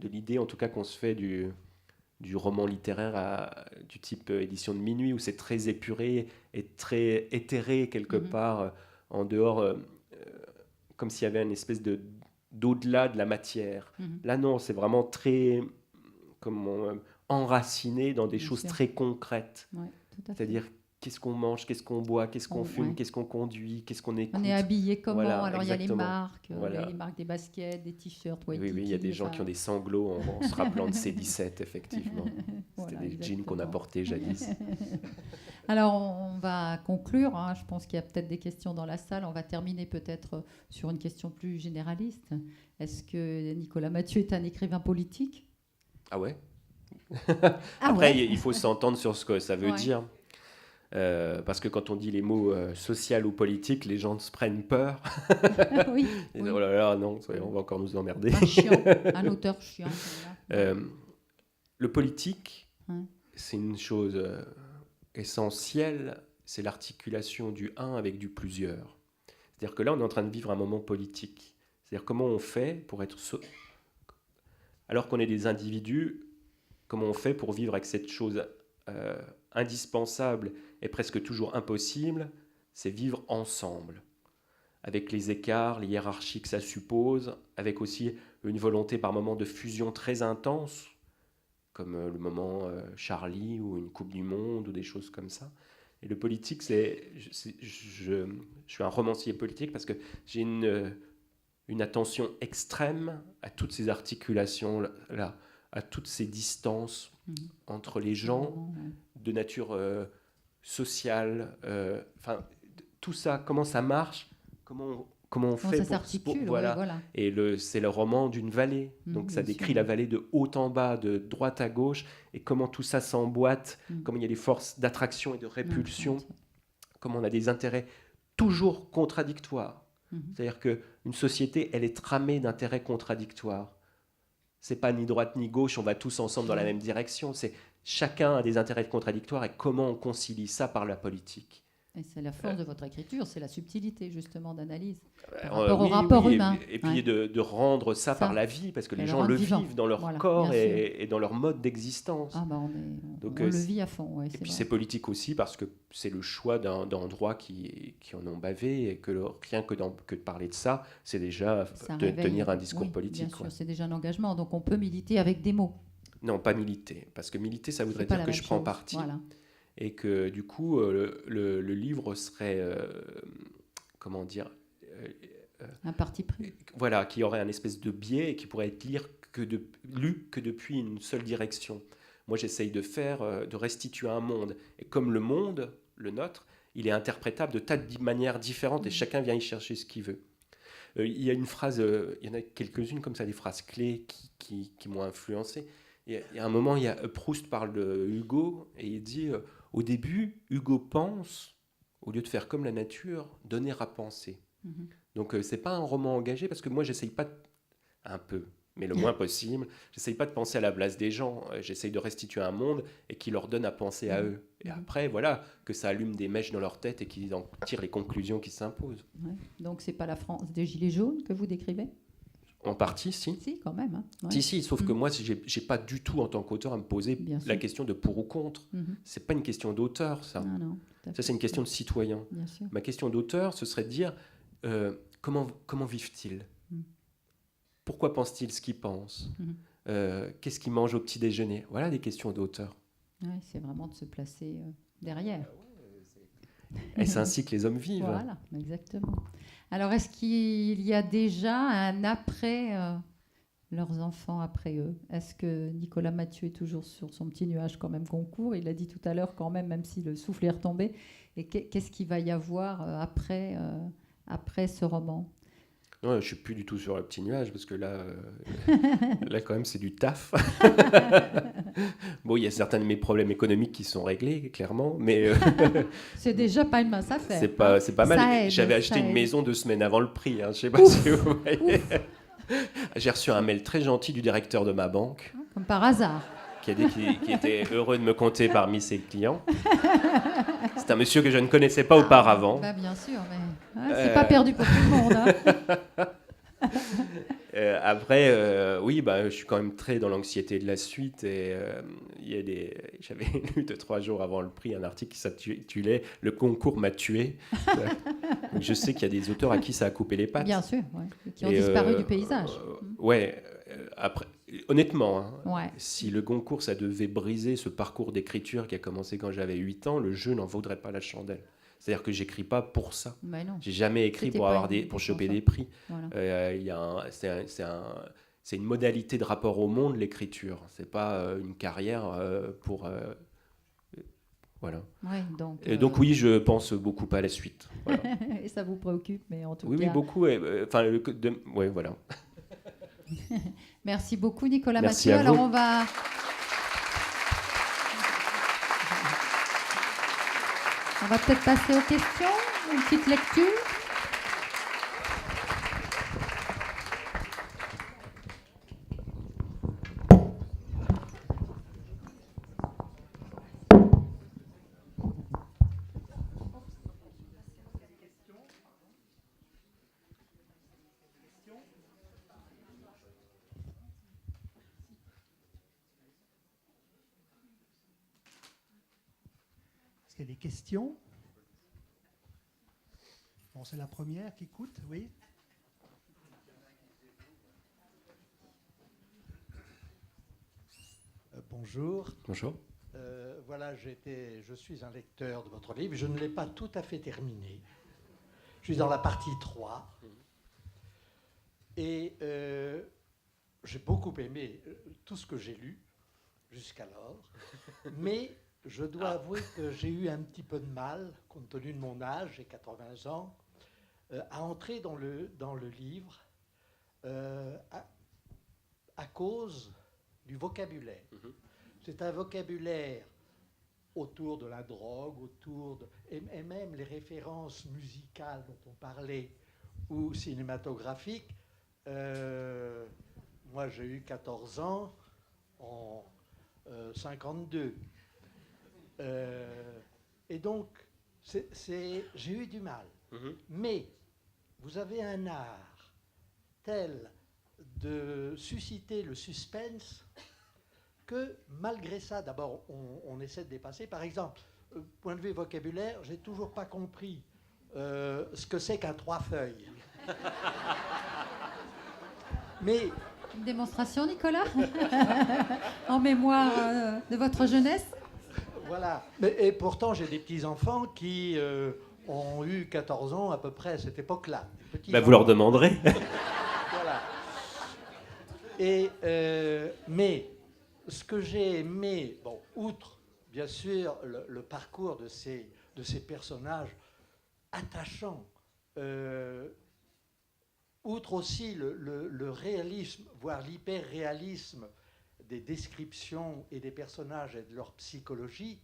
l'idée, en tout cas, qu'on se fait du roman littéraire du type édition de minuit, où c'est très épuré et très éthéré quelque part, en dehors, comme s'il y avait une espèce d'au-delà de la matière. Là, non, c'est vraiment très enraciné dans des Bien choses sûr. très concrètes. Ouais, tout à fait. C'est-à-dire, qu'est-ce qu'on mange, qu'est-ce qu'on boit, qu'est-ce qu'on fume, ouais. qu'est-ce qu'on conduit, qu'est-ce qu'on écoute. On est habillé comment? Voilà, Alors, il y a les exactement. marques, il y Voilà. a les marques des baskets, des t-shirts, Oui, il y a des gens qui ont des sanglots en se rappelant de C17, effectivement. C'était Voilà, des jeans qu'on a exactement. portés jadis. Alors, on va conclure. Hein. Je pense qu'il y a peut-être des questions dans la salle. On va terminer peut-être sur une question plus généraliste. Est-ce que Nicolas Mathieu est un écrivain politique? Ah ouais. Ah Après, ouais. il faut s'entendre sur ce que ça veut Ouais. dire. Parce que quand on dit les mots social ou politique, les gens se prennent peur. Oui. Ils Oui. disent, oh là là, non, on va encore nous emmerder. Un chiant, un auteur chiant. Voilà. Le politique, Ouais. c'est une chose essentielle, c'est l'articulation du un avec du plusieurs. C'est-à-dire que là, on est en train de vivre un moment politique. C'est-à-dire comment on fait pour être... Alors qu'on est des individus, comment on fait pour vivre avec cette chose indispensable et presque toujours impossible, c'est vivre ensemble. Avec les écarts, les hiérarchies que ça suppose, avec aussi une volonté par moment de fusion très intense, comme le moment Charlie ou une Coupe du Monde ou des choses comme ça. Et le politique, je suis un romancier politique parce que j'ai une attention extrême à toutes ces articulations-là, à toutes ces distances entre les gens de nature sociale, enfin tout ça, comment ça marche, comment on fait ça pour s'articule, voilà. ouais, voilà. Et c'est le roman d'une vallée, donc ça bien décrit sûr. la vallée de haut en bas, de droite à gauche, et comment tout ça s'emboîte, comment il y a des forces d'attraction et de répulsion, comment on a des intérêts toujours contradictoires. C'est-à-dire qu'une société, elle est tramée d'intérêts contradictoires. C'est pas ni droite ni gauche, on va tous ensemble dans la même direction. C'est chacun a des intérêts contradictoires et comment on concilie ça par la politique. Et c'est la force de votre écriture, c'est la subtilité justement d'analyse par Oui, rapport au rapport humain. Et puis de rendre ça par la vie, parce que les gens le vivent dans leur corps et dans leur mode d'existence. Ah bah on le vit à fond. Ouais, et puis c'est politique aussi parce que c'est le choix d'endroits qui en ont bavé et que rien que de parler de ça, c'est déjà tenir un discours politique. Bien sûr, c'est déjà un engagement, donc on peut militer avec des mots. Non, pas militer, parce que militer, ça voudrait dire que je prends parti. Voilà. Et que du coup, le livre serait, comment dire, un parti pris. Voilà, qui aurait un espèce de biais et qui pourrait être lu que depuis une seule direction. Moi, j'essaye de restituer un monde. Et comme le monde, le nôtre, il est interprétable de tas de manières différentes et chacun vient y chercher ce qu'il veut. Il y a une phrase, il y en a quelques-unes comme ça, des phrases clés qui m'ont influencé. Il y a un moment, Proust parle de Hugo et il dit au début, Hugo pense, au lieu de faire comme la nature, donner à penser. Donc c'est pas un roman engagé parce que moi j'essaye pas un peu, mais le moins possible, j'essaye pas de penser à la place des gens, j'essaye de restituer un monde et qui leur donne à penser à eux. Et après voilà, que ça allume des mèches dans leur tête et qu'ils en tirent les conclusions qui s'imposent. Ouais. Donc c'est pas la France des Gilets jaunes que vous décrivez ? En partie, si. Si, quand même. Hein. Ouais. Si, sauf que moi, j'ai pas du tout, en tant qu'auteur, à me poser la question de pour ou contre. C'est pas une question d'auteur, ça. Non, ça, c'est une question de citoyen. Bien sûr. Ma question d'auteur, ce serait de dire comment vivent-ils ? Pourquoi pensent-ils ce qu'ils pensent ? Qu'est-ce qu'ils mangent au petit déjeuner ? Voilà des questions d'auteur. Ouais, c'est vraiment de se placer derrière. Et c'est ainsi que les hommes vivent. Voilà, exactement. Alors, est-ce qu'il y a déjà un après leurs enfants, après eux ? Est-ce que Nicolas Mathieu est toujours sur son petit nuage quand même Goncourt ? Il l'a dit tout à l'heure quand même si le souffle est retombé. Et qu'est-ce qu'il va y avoir après ce roman ? Non, je suis plus du tout sur le petit nuage parce que là, là quand même, c'est du taf. Bon, il y a certains de mes problèmes économiques qui sont réglés, clairement, mais C'est déjà pas une mince affaire. c'est pas mal. Ça aide, J'avais acheté ça une aide. maison 2 semaines avant le prix. Hein, je sais pas si vous voyez. J'ai reçu un mail très gentil du directeur de ma banque Comme par hasard. qui était heureux de me compter parmi ses clients. C'est un monsieur que je ne connaissais pas auparavant. Bah, bien sûr, mais c'est pas perdu pour tout le monde. Hein. Après, oui, bah, je suis quand même très dans l'anxiété de la suite. Et j'avais lu 2-3 jours avant le prix un article qui s'intitulait « Le concours m'a tué ». Donc je sais qu'il y a des auteurs à qui ça a coupé les pattes. Bien sûr, ouais. Qui ont Et, disparu du paysage. Ouais, après, honnêtement, hein, Ouais. si le concours, ça devait briser ce parcours d'écriture qui a commencé quand j'avais 8 ans, le jeu n'en vaudrait pas la chandelle. C'est-à-dire que j'écris pas pour ça. Mais non. J'ai jamais écrit C'était pour pas avoir une- pour choper pour ça. des prix. Voilà. C'est une modalité de rapport au monde, l'écriture. C'est pas une carrière pour. Voilà. Ouais, Et donc oui, je pense beaucoup à la suite. Voilà. Et ça vous préoccupe, mais en tout Oui, cas. oui, beaucoup. Enfin, ouais, voilà. Merci beaucoup, Nicolas Merci Mathieu. à vous. Alors, on va peut-être passer aux questions, une petite lecture. Est-ce qu'il y a des questions? Bon, c'est la première qui coûte, oui. Bonjour. Bonjour. Voilà, je suis un lecteur de votre livre. Je ne l'ai pas tout à fait terminé. Je suis dans la partie 3. Et j'ai beaucoup aimé tout ce que j'ai lu jusqu'alors. Mais je dois avouer que j'ai eu un petit peu de mal, compte tenu de mon âge, j'ai 80 ans, à entrer dans le livre à cause du vocabulaire. C'est un vocabulaire autour de la drogue, et même les références musicales dont on parlait, ou cinématographiques. Moi, j'ai eu 14 ans en 52. Et donc, j'ai eu du mal. Mais vous avez un art tel de susciter le suspense que malgré ça, d'abord, on essaie de dépasser. Par exemple, point de vue vocabulaire, j'ai toujours pas compris ce que c'est qu'un 3 feuilles. Mais Une démonstration, Nicolas en mémoire de votre jeunesse. voilà. Et pourtant, j'ai des petits-enfants qui ont eu 14 ans à peu près à cette époque-là. Vous leur demanderez. Voilà. Et, mais ce que j'ai aimé, bon, outre bien sûr le parcours de ces personnages attachants, outre aussi le réalisme, voire l'hyper-réalisme des descriptions et des personnages et de leur psychologie,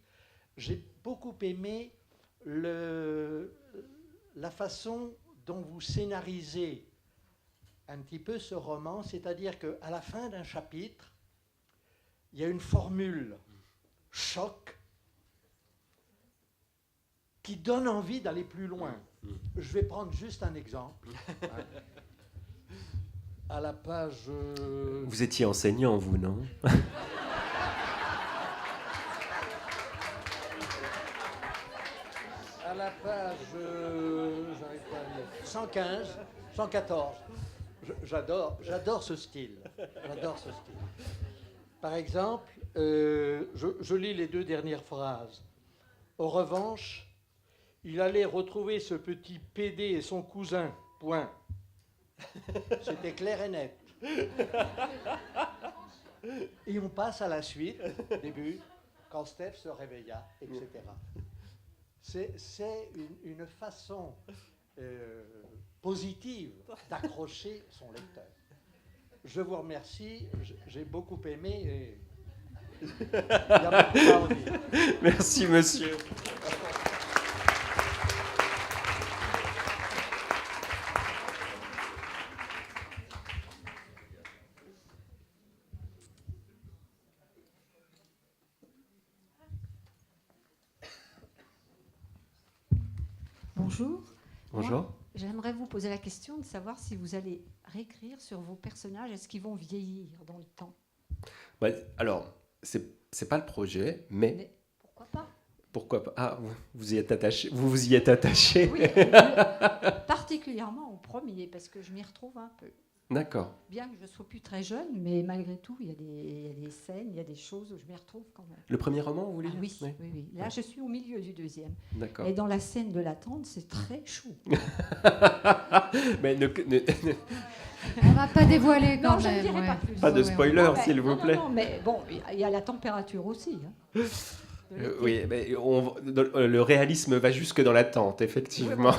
j'ai beaucoup aimé la façon dont vous scénarisez un petit peu ce roman, c'est-à-dire qu'à la fin d'un chapitre, il y a une formule choc qui donne envie d'aller plus loin. Je vais prendre juste un exemple. À la page... Vous étiez enseignant, vous, non? À la page... j'arrive pas à lire. 115, 114. J'adore ce style. J'adore ce style. Par exemple, je lis les 2 dernières phrases. En revanche, il allait retrouver ce petit PD et son cousin. Point. C'était clair et net. Et on passe à la suite, début, quand Steph se réveilla, etc. C'est une façon positive d'accrocher son lecteur. Je vous remercie, j'ai beaucoup aimé et il y a beaucoup à en dire. Merci, monsieur. Bonjour. Bonjour. Moi, j'aimerais vous poser la question de savoir si vous allez réécrire sur vos personnages. Est-ce qu'ils vont vieillir dans le temps? Bah, alors, c'est pas le projet, mais pourquoi pas? Pourquoi pas? Ah, vous y êtes attaché. Vous y êtes attaché. Oui, particulièrement au premier, parce que je m'y retrouve un peu. D'accord. Bien que je ne sois plus très jeune, mais malgré tout, il y a des scènes, il y a des choses où je m'y retrouve quand même. Le premier roman, vous voulez dire? Oui, oui, oui. Là, je suis au milieu du deuxième. D'accord. Et dans la scène de l'attente, c'est très chaud. Mais On va pas dévoiler quand Non, je ne même. dirai ouais. pas plus. Pas de spoiler, Non, mais- s'il vous non, plaît. Non, mais bon, il y a la température aussi. Hein. Oui, mais le réalisme va jusque dans l'attente, effectivement.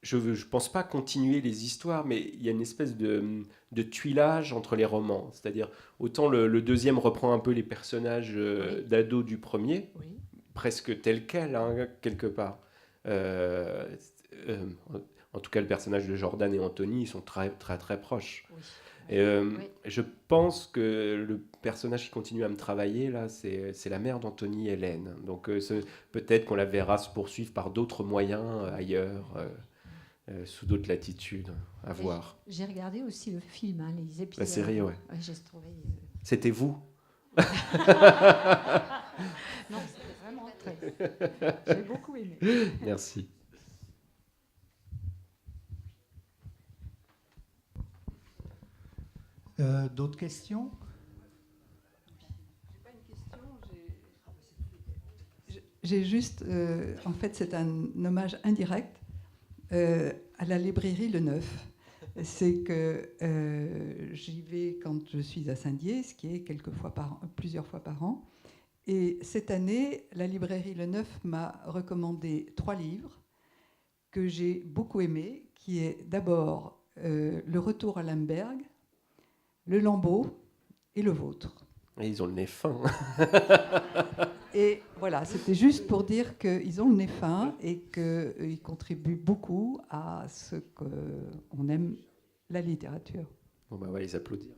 Je pense pas continuer les histoires, mais il y a une espèce de tuilage entre les romans. C'est-à-dire, autant le deuxième reprend un peu les personnages d'ado du premier, Oui. presque tel quel, hein, quelque part. En tout cas, le personnage de Jordan et Anthony, ils sont très, très, très proches. Oui. Et, je pense que le personnage qui continue à me travailler, là, c'est la mère d'Anthony, Hélène. Donc peut-être qu'on la verra se poursuivre par d'autres moyens ailleurs, sous d'autres latitudes, à voir. J'ai regardé aussi le film, hein, les épisodes. La série, ouais. J'ai trouvé... C'était vous? Non, c'était vraiment très... J'ai beaucoup aimé. Merci. D'autres questions? J'ai juste, en fait, c'est un hommage indirect à la librairie Le Neuf. C'est que j'y vais quand je suis à Saint-Dié, ce qui est plusieurs fois par an. Et cette année, la librairie Le Neuf m'a recommandé 3 livres que j'ai beaucoup aimés, qui est d'abord Le Retour à Lemberg, Le Lambeau et le vôtre. Et ils ont le nez fin. Et voilà, c'était juste pour dire qu'ils ont le nez fin et qu'ils contribuent beaucoup à ce qu'on aime, la littérature. Bon, bah, on va les applaudir.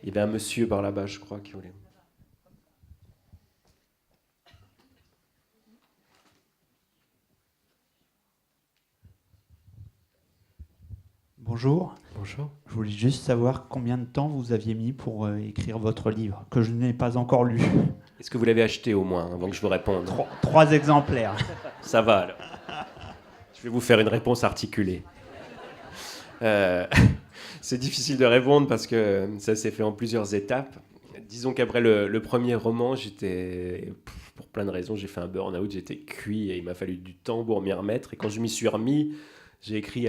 Il y avait un monsieur par là-bas, je crois, qui voulait... Bonjour. Bonjour. Je voulais juste savoir combien de temps vous aviez mis pour écrire votre livre, que je n'ai pas encore lu. Est-ce que vous l'avez acheté au moins, avant que je vous réponde? 3 exemplaires. Ça va, alors. Je vais vous faire une réponse articulée. C'est difficile de répondre parce que ça s'est fait en plusieurs étapes. Disons qu'après le premier roman, pour plein de raisons, j'ai fait un burn-out, j'étais cuit et il m'a fallu du temps pour m'y remettre. Et quand je m'y suis remis, j'ai écrit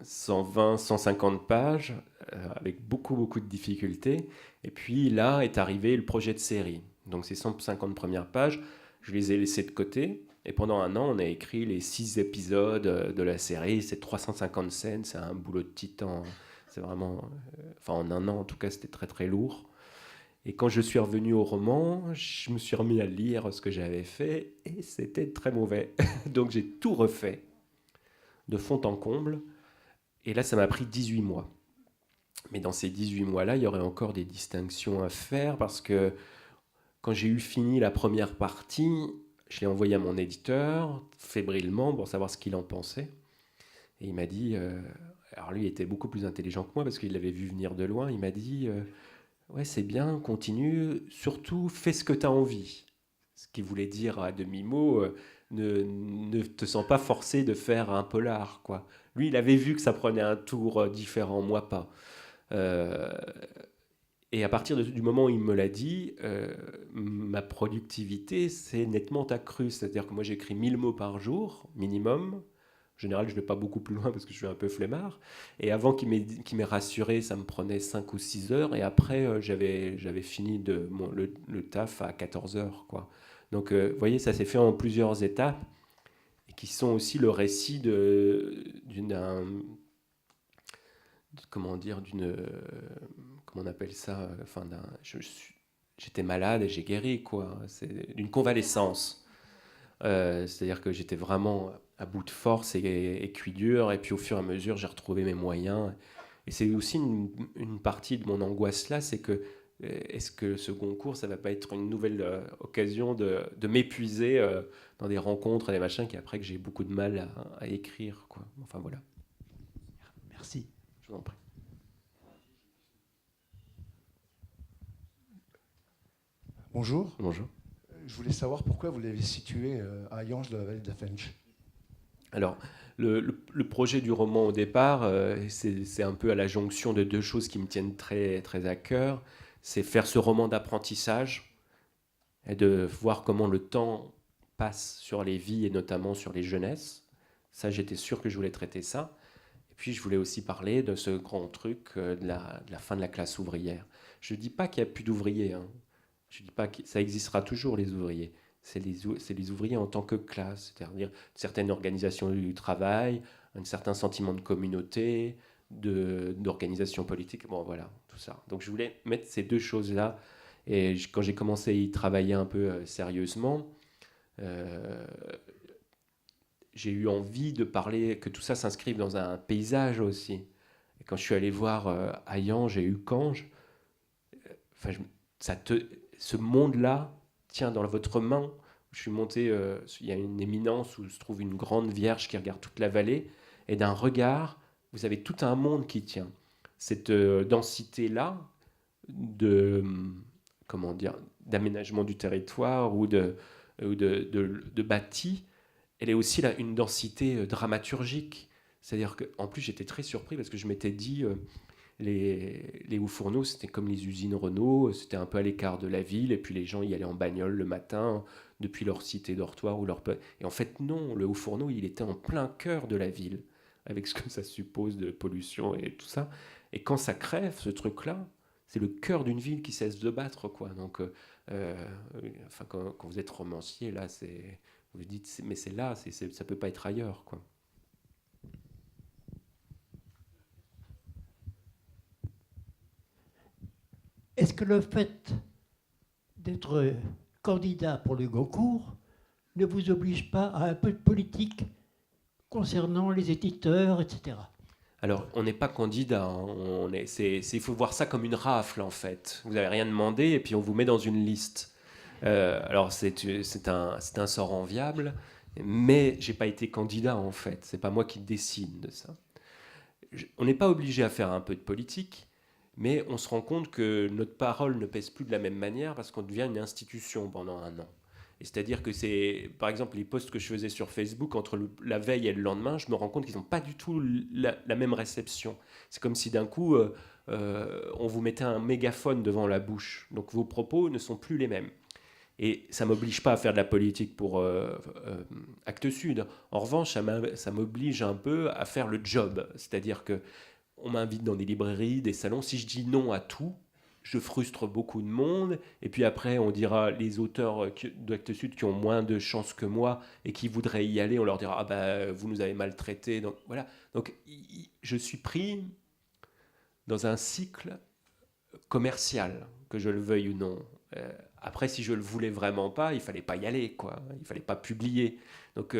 120, 150 pages avec beaucoup, beaucoup de difficultés. Et puis là est arrivé le projet de série. Donc ces 150 premières pages, je les ai laissées de côté. Et pendant un an, on a écrit les 6 épisodes de la série. C'est 350 scènes, c'est un boulot de titan. C'est vraiment... en un an, en tout cas, c'était très, très lourd. Et quand je suis revenu au roman, je me suis remis à lire ce que j'avais fait. Et c'était très mauvais. Donc j'ai tout refait, de fond en comble. Et là, ça m'a pris 18 mois. Mais dans ces 18 mois-là, il y aurait encore des distinctions à faire parce que quand j'ai eu fini la première partie, je l'ai envoyé à mon éditeur, fébrilement, pour savoir ce qu'il en pensait. Et il m'a dit... alors lui, il était beaucoup plus intelligent que moi parce qu'il l'avait vu venir de loin. Il m'a dit ouais, c'est bien, continue, surtout fais ce que tu as envie. Ce qui voulait dire à demi-mot, ne te sens pas forcé de faire un polar, quoi. Lui, il avait vu que ça prenait un tour différent, moi pas. Et à partir du moment où il me l'a dit, ma productivité s'est nettement accrue. C'est-à-dire que moi, j'écris 1000 mots par jour, minimum. général, je ne vais pas beaucoup plus loin parce que je suis un peu flemmard. Et avant qu'il m'ait rassuré, ça me prenait 5 ou 6 heures. Et après, j'avais fini le taf à 14 heures, quoi. Donc, vous voyez, ça s'est fait en plusieurs étapes et qui sont aussi le récit comment on appelle ça, j'étais malade et j'ai guéri, quoi. C'est d'une convalescence. C'est-à-dire que j'étais vraiment à bout de force et cuit dur, et puis au fur et à mesure, j'ai retrouvé mes moyens. Et c'est aussi une partie de mon angoisse là, c'est que est-ce que ce concours, ça va pas être une nouvelle occasion de m'épuiser dans des rencontres, des machins, qu'après que j'ai beaucoup de mal à écrire, quoi. Enfin voilà. Merci. Je vous en prie. Bonjour. Bonjour. Je voulais savoir pourquoi vous l'avez situé à Hayange de la vallée de la Fench. Alors, le projet du roman au départ, c'est un peu à la jonction de deux choses qui me tiennent très, très à cœur. C'est faire ce roman d'apprentissage et de voir comment le temps passe sur les vies et notamment sur les jeunesses. Ça, j'étais sûr que je voulais traiter ça. Et puis, je voulais aussi parler de ce grand truc de la fin de la classe ouvrière. Je ne dis pas qu'il n'y a plus d'ouvriers, hein. Je ne dis pas que ça existera toujours, les ouvriers. C'est les ouvriers en tant que classe, c'est-à-dire une certaine organisation du travail, un certain sentiment de communauté, d'organisation politique, bon voilà, tout ça. Donc je voulais mettre ces deux choses-là, et quand j'ai commencé à y travailler un peu sérieusement, j'ai eu envie de parler, que tout ça s'inscrive dans un paysage aussi. Et quand je suis allé voir Hayange et Uckange, ce monde-là tient dans votre main. Je suis monté, il y a une éminence où se trouve une grande vierge qui regarde toute la vallée, et d'un regard, vous avez tout un monde qui tient. Cette densité-là d'aménagement du territoire ou de bâti, elle est aussi là une densité dramaturgique. C'est-à-dire qu'en plus, j'étais très surpris parce que je m'étais dit... Les hauts-fourneaux, c'était comme les usines Renault, c'était un peu à l'écart de la ville, et puis les gens y allaient en bagnole le matin, depuis leur cité dortoir ou leur... Et en fait, non, le haut-fourneau, il était en plein cœur de la ville, avec ce que ça suppose de pollution et tout ça. Et quand ça crève, ce truc-là, c'est le cœur d'une ville qui cesse de battre, quoi. Donc, quand vous êtes romancier, là, vous vous dites, mais c'est là, ça peut pas être ailleurs, quoi. Est-ce que le fait d'être candidat pour le Goncourt ne vous oblige pas à un peu de politique concernant les éditeurs, etc. Alors, on n'est pas candidat, hein. Il faut voir ça comme une rafle, en fait. Vous n'avez rien demandé, et puis on vous met dans une liste. Alors, c'est un sort enviable, mais je n'ai pas été candidat, en fait. Ce n'est pas moi qui décide de ça. On n'est pas obligé à faire un peu de politique, mais on se rend compte que notre parole ne pèse plus de la même manière parce qu'on devient une institution pendant un an. Et c'est-à-dire que par exemple, les posts que je faisais sur Facebook, entre la veille et le lendemain, je me rends compte qu'ils n'ont pas du tout la même réception. C'est comme si d'un coup, on vous mettait un mégaphone devant la bouche. Donc vos propos ne sont plus les mêmes. Et ça ne m'oblige pas à faire de la politique pour Actes Sud. En revanche, ça m'oblige un peu à faire le job. C'est-à-dire que on m'invite dans des librairies, des salons. Si je dis non à tout, je frustre beaucoup de monde. Et puis après, on dira les auteurs d'Actes Sud qui ont moins de chance que moi et qui voudraient y aller, on leur dira « Ah ben, vous nous avez maltraités. » Donc voilà. Donc je suis pris dans un cycle commercial, que je le veuille ou non. Après, si je le voulais vraiment pas, il fallait pas y aller, quoi. Il fallait pas publier. Donc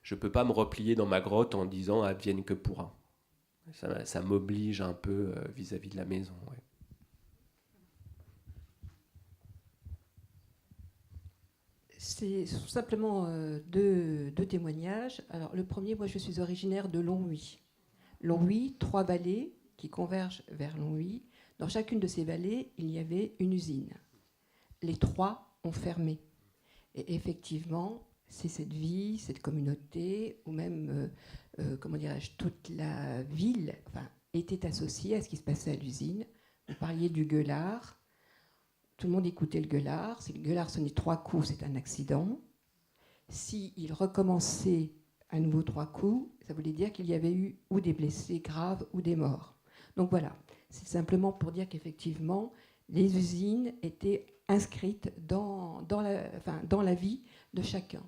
je peux pas me replier dans ma grotte en disant advienne que pourra. Ça m'oblige un peu vis-à-vis de la maison. Ouais. C'est simplement deux témoignages. Alors, le premier, moi, je suis originaire de Longwy. Longwy, 3 vallées qui convergent vers Longwy. Dans chacune de ces vallées, il y avait une usine. Les 3 ont fermé. Et effectivement, c'est cette vie, cette communauté, ou même, comment dirais-je, toute la ville était associée à ce qui se passait à l'usine. Vous parliez du gueulard. Tout le monde écoutait le gueulard. Si le gueulard sonnait 3 coups, c'est un accident. s'il recommençait à nouveau 3 coups, ça voulait dire qu'il y avait eu ou des blessés graves ou des morts. Donc voilà, c'est simplement pour dire qu'effectivement, les usines étaient inscrites dans la vie de chacun.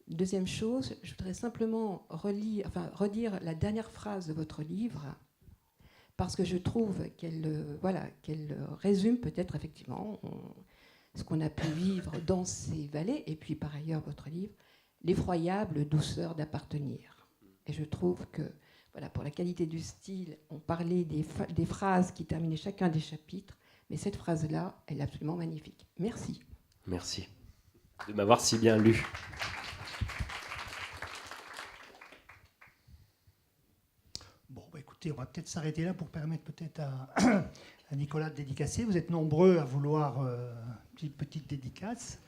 Deuxième chose, je voudrais simplement redire la dernière phrase de votre livre, parce que je trouve qu'elle résume peut-être effectivement ce qu'on a pu vivre dans ces vallées, et puis par ailleurs votre livre, l'effroyable douceur d'appartenir. Et je trouve que, voilà, pour la qualité du style, on parlait des phrases qui terminaient chacun des chapitres, mais cette phrase-là, elle est absolument magnifique. Merci. Merci de m'avoir si bien lu. Bon, bah écoutez, on va peut-être s'arrêter là pour permettre peut-être à Nicolas de dédicacer. Vous êtes nombreux à vouloir une petite dédicace.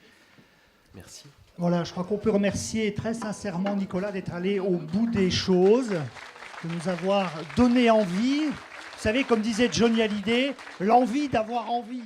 Merci. Voilà, je crois qu'on peut remercier très sincèrement Nicolas d'être allé au bout des choses, de nous avoir donné envie. Vous savez, comme disait Johnny Hallyday, l'envie d'avoir envie.